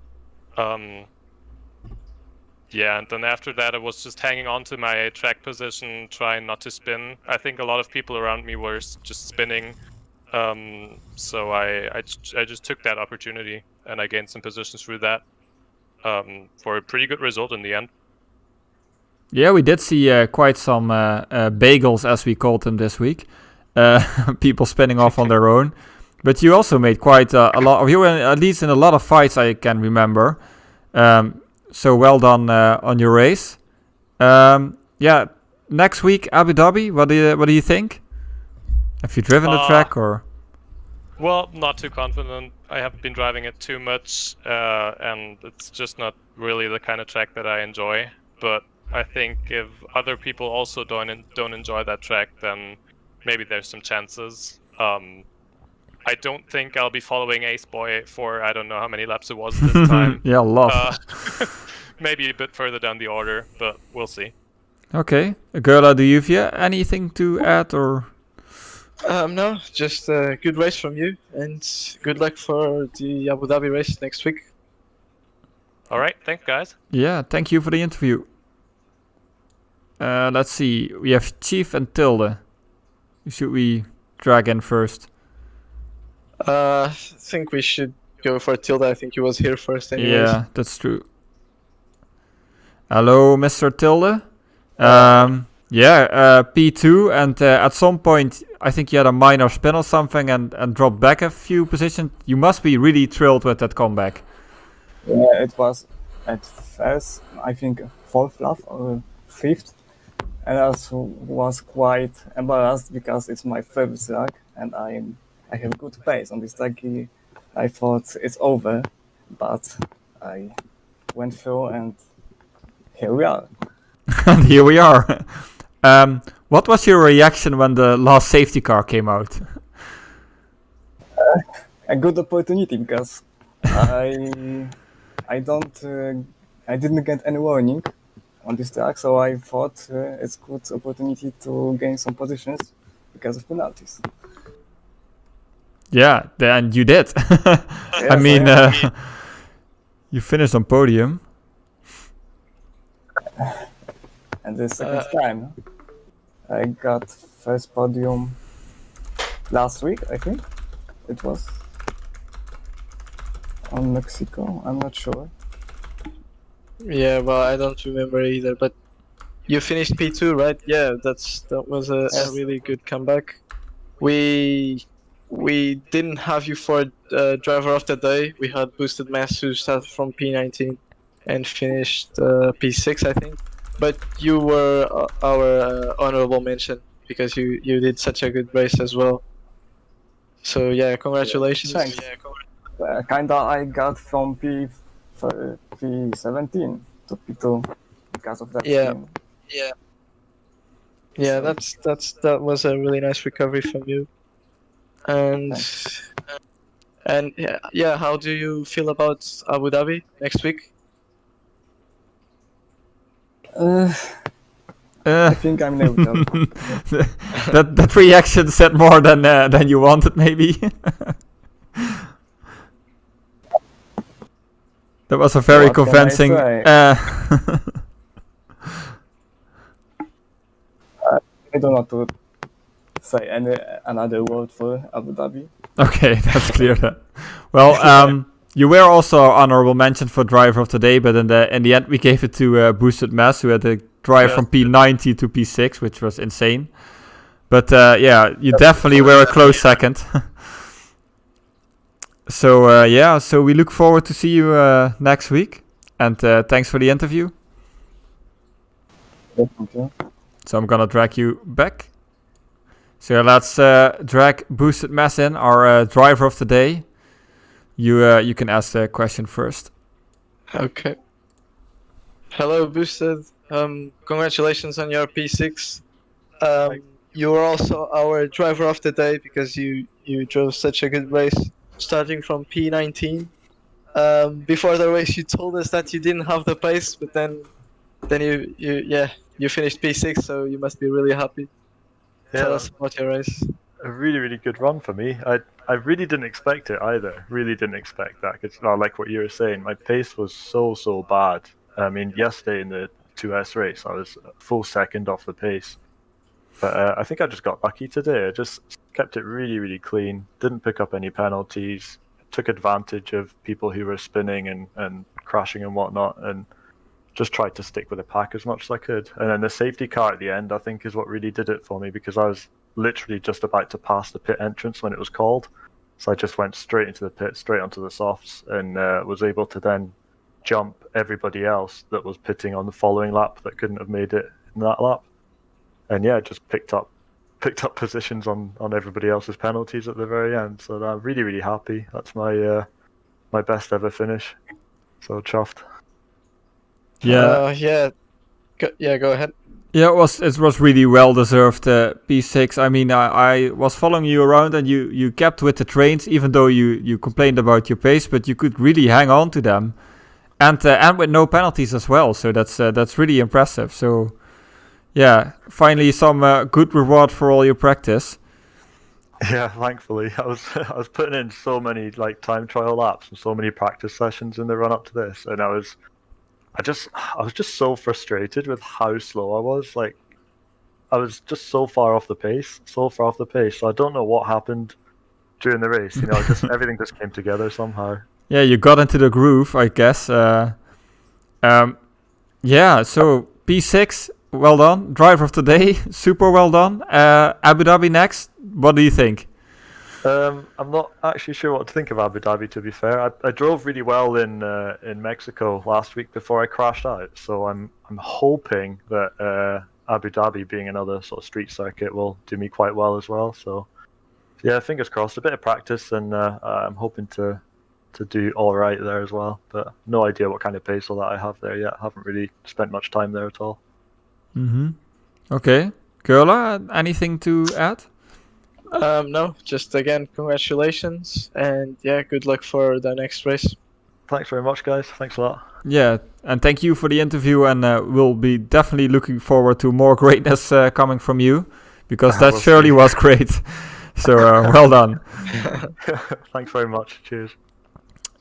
Yeah, and then after that, I was just hanging on to my track position, trying not to spin. I think a lot of people around me were just spinning, so I just took that opportunity and I gained some positions through that for a pretty good result in the end. Yeah, we did see quite some bagels, as we called them this week. People spinning off on their own. But you also made quite a lot. You were at least in a lot of fights, I can remember. So well done on your race. Yeah, next week Abu Dhabi. What do you think? Have you driven the track or? Well, not too confident. I haven't been driving it too much, and it's just not really the kind of track that I enjoy. But I think if other people also don't enjoy that track, then maybe there's some chances. I don't think I'll be following Ace Boy for I don't know how many laps it was this time. Yeah, a lot. Maybe a bit further down the order, but we'll see. Okay, Gerla, do you have anything to add or? No, just a good race from you, and good luck for the Abu Dhabi race next week. All right, thanks, guys. Yeah, thank you for the interview. Let's see, we have Chief and Tilde. Who should we drag in first? I think we should go for Tilda. I think he was here first anyways. Yeah, that's true. Hello, Mr. Tilde. Yeah, P2, and at some point, I think you had a minor spin or something and dropped back a few positions. You must be really thrilled with that comeback. Yeah, it was at first, I think, 4th lap or 5th, and I was quite embarrassed because it's my favorite track, and I have good pace on this track. I thought it's over, but I went through, and here we are. And here we are. What was your reaction when the last safety car came out? A good opportunity because I didn't get any warning on this track, so I thought it's good opportunity to gain some positions because of penalties. Yeah, and you did. I mean, you finished on podium. And the second time, I got first podium last week, I think. It was on Mexico, I'm not sure. Yeah, well, I don't remember either, but you finished P2, right? Yeah, that was a Yes. really good comeback. We didn't have you for driver of the day. We had Boosted Mass who started from P19 and finished P6, I think. But you were our honorable mention because you did such a good race as well. So yeah, congratulations. Thanks. Kinda I got from P17 to P2 because of that Yeah. skin. Yeah, that was a really nice recovery from you. And Thanks. and yeah, how do you feel about Abu Dhabi next week? I think I'm neutral. that reaction said more than you wanted, maybe. That was a very What can I convincing. say? I don't want to say another word for Abu Dhabi. Okay, that's clear then. Well, you were also honorable mention for driver of the day, but in the end we gave it to Boosted Mass, who had a drive from P90 to P6, which was insane. But yeah, you definitely were a close second. So yeah, so we look forward to see you next week, and thanks for the interview. Thank you. So I'm gonna drag you back. So let's drag Boosted Mass in, our driver of the day. You can ask the question first. Okay. Hello, Boosted. Congratulations on your P6. You were also our driver of the day because you drove such a good race, starting from P19. Before the race, you told us that you didn't have the pace, but then you finished P6, so you must be really happy. Tell us about your race. A really, really good run for me. I really didn't expect it either. Really didn't expect that. Cause, like what you were saying, my pace was so bad. I mean, yesterday in the 2S race, I was a full second off the pace. But I think I just got lucky today. I just kept it really, really clean. Didn't pick up any penalties. Took advantage of people who were spinning and crashing and whatnot, and just tried to stick with the pack as much as I could. And then the safety car at the end, I think, is what really did it for me, because I was literally just about to pass the pit entrance when it was called. So I just went straight into the pit, straight onto the softs, and was able to then jump everybody else that was pitting on the following lap that couldn't have made it in that lap. And yeah, just picked up positions on everybody else's penalties at the very end. So I'm really, really happy. That's my my best ever finish. So chuffed. Yeah. Go ahead. Yeah, it was really well deserved P6. I mean, I was following you around, and you kept with the trains, even though you complained about your pace, but you could really hang on to them, and with no penalties as well. So that's really impressive. So yeah, finally some good reward for all your practice. Yeah, thankfully, I was putting in so many like time trial laps and so many practice sessions in the run up to this, and I was just so frustrated with how slow I was. Like, I was just so far off the pace. So I don't know what happened during the race. You know, just everything just came together somehow. Yeah, you got into the groove, I guess. Yeah, so P6, well done. Driver of the day, super well done. Abu Dhabi next. What do you think? I'm not actually sure what to think of Abu Dhabi, to be fair. I drove really well in Mexico last week before I crashed out, so I'm hoping that Abu Dhabi, being another sort of street circuit, will do me quite well as well. So yeah, fingers crossed. A bit of practice, and I'm hoping to do all right there as well. But no idea what kind of pace all that I have there yet. Haven't really spent much time there at all. Okay, Gerla, anything to add? No, just again, congratulations, and yeah, good luck for the next race. Thanks very much, guys. Thanks a lot. Yeah, and thank you for the interview, and we'll be definitely looking forward to more greatness coming from you, because that surely was great. So well done. Thanks very much. Cheers.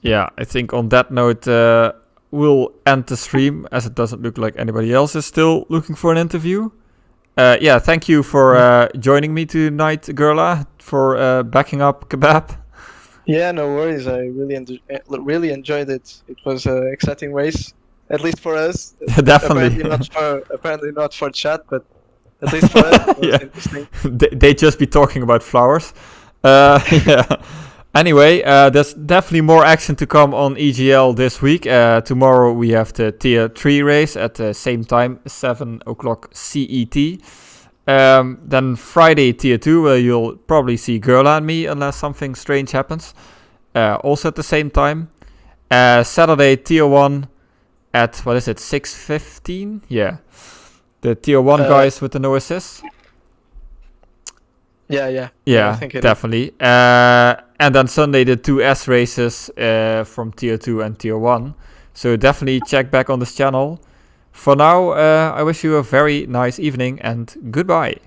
Yeah, I think on that note, we'll end the stream, as it doesn't look like anybody else is still looking for an interview. Yeah, thank you for joining me tonight, Gerla, for backing up Kebab. Yeah, no worries. I really enjoyed it. It was an exciting race, At least for us. Definitely. Apparently not for chat, but at least for us, it was Yeah. interesting. They just be talking about flowers. Yeah. Anyway, there's definitely more action to come on EGL this week. Tomorrow we have the Tier 3 race at the same time, 7 o'clock CET. Then Friday Tier 2, where you'll probably see Gerla and me unless something strange happens. Also at the same time. Saturday Tier 1 at, 6:15? Yeah. The Tier 1 guys with the no assist. Yeah. Yeah, I think it definitely. And then Sunday, the 2S races from Tier 2 and Tier 1. So definitely check back on this channel. For now, I wish you a very nice evening and goodbye.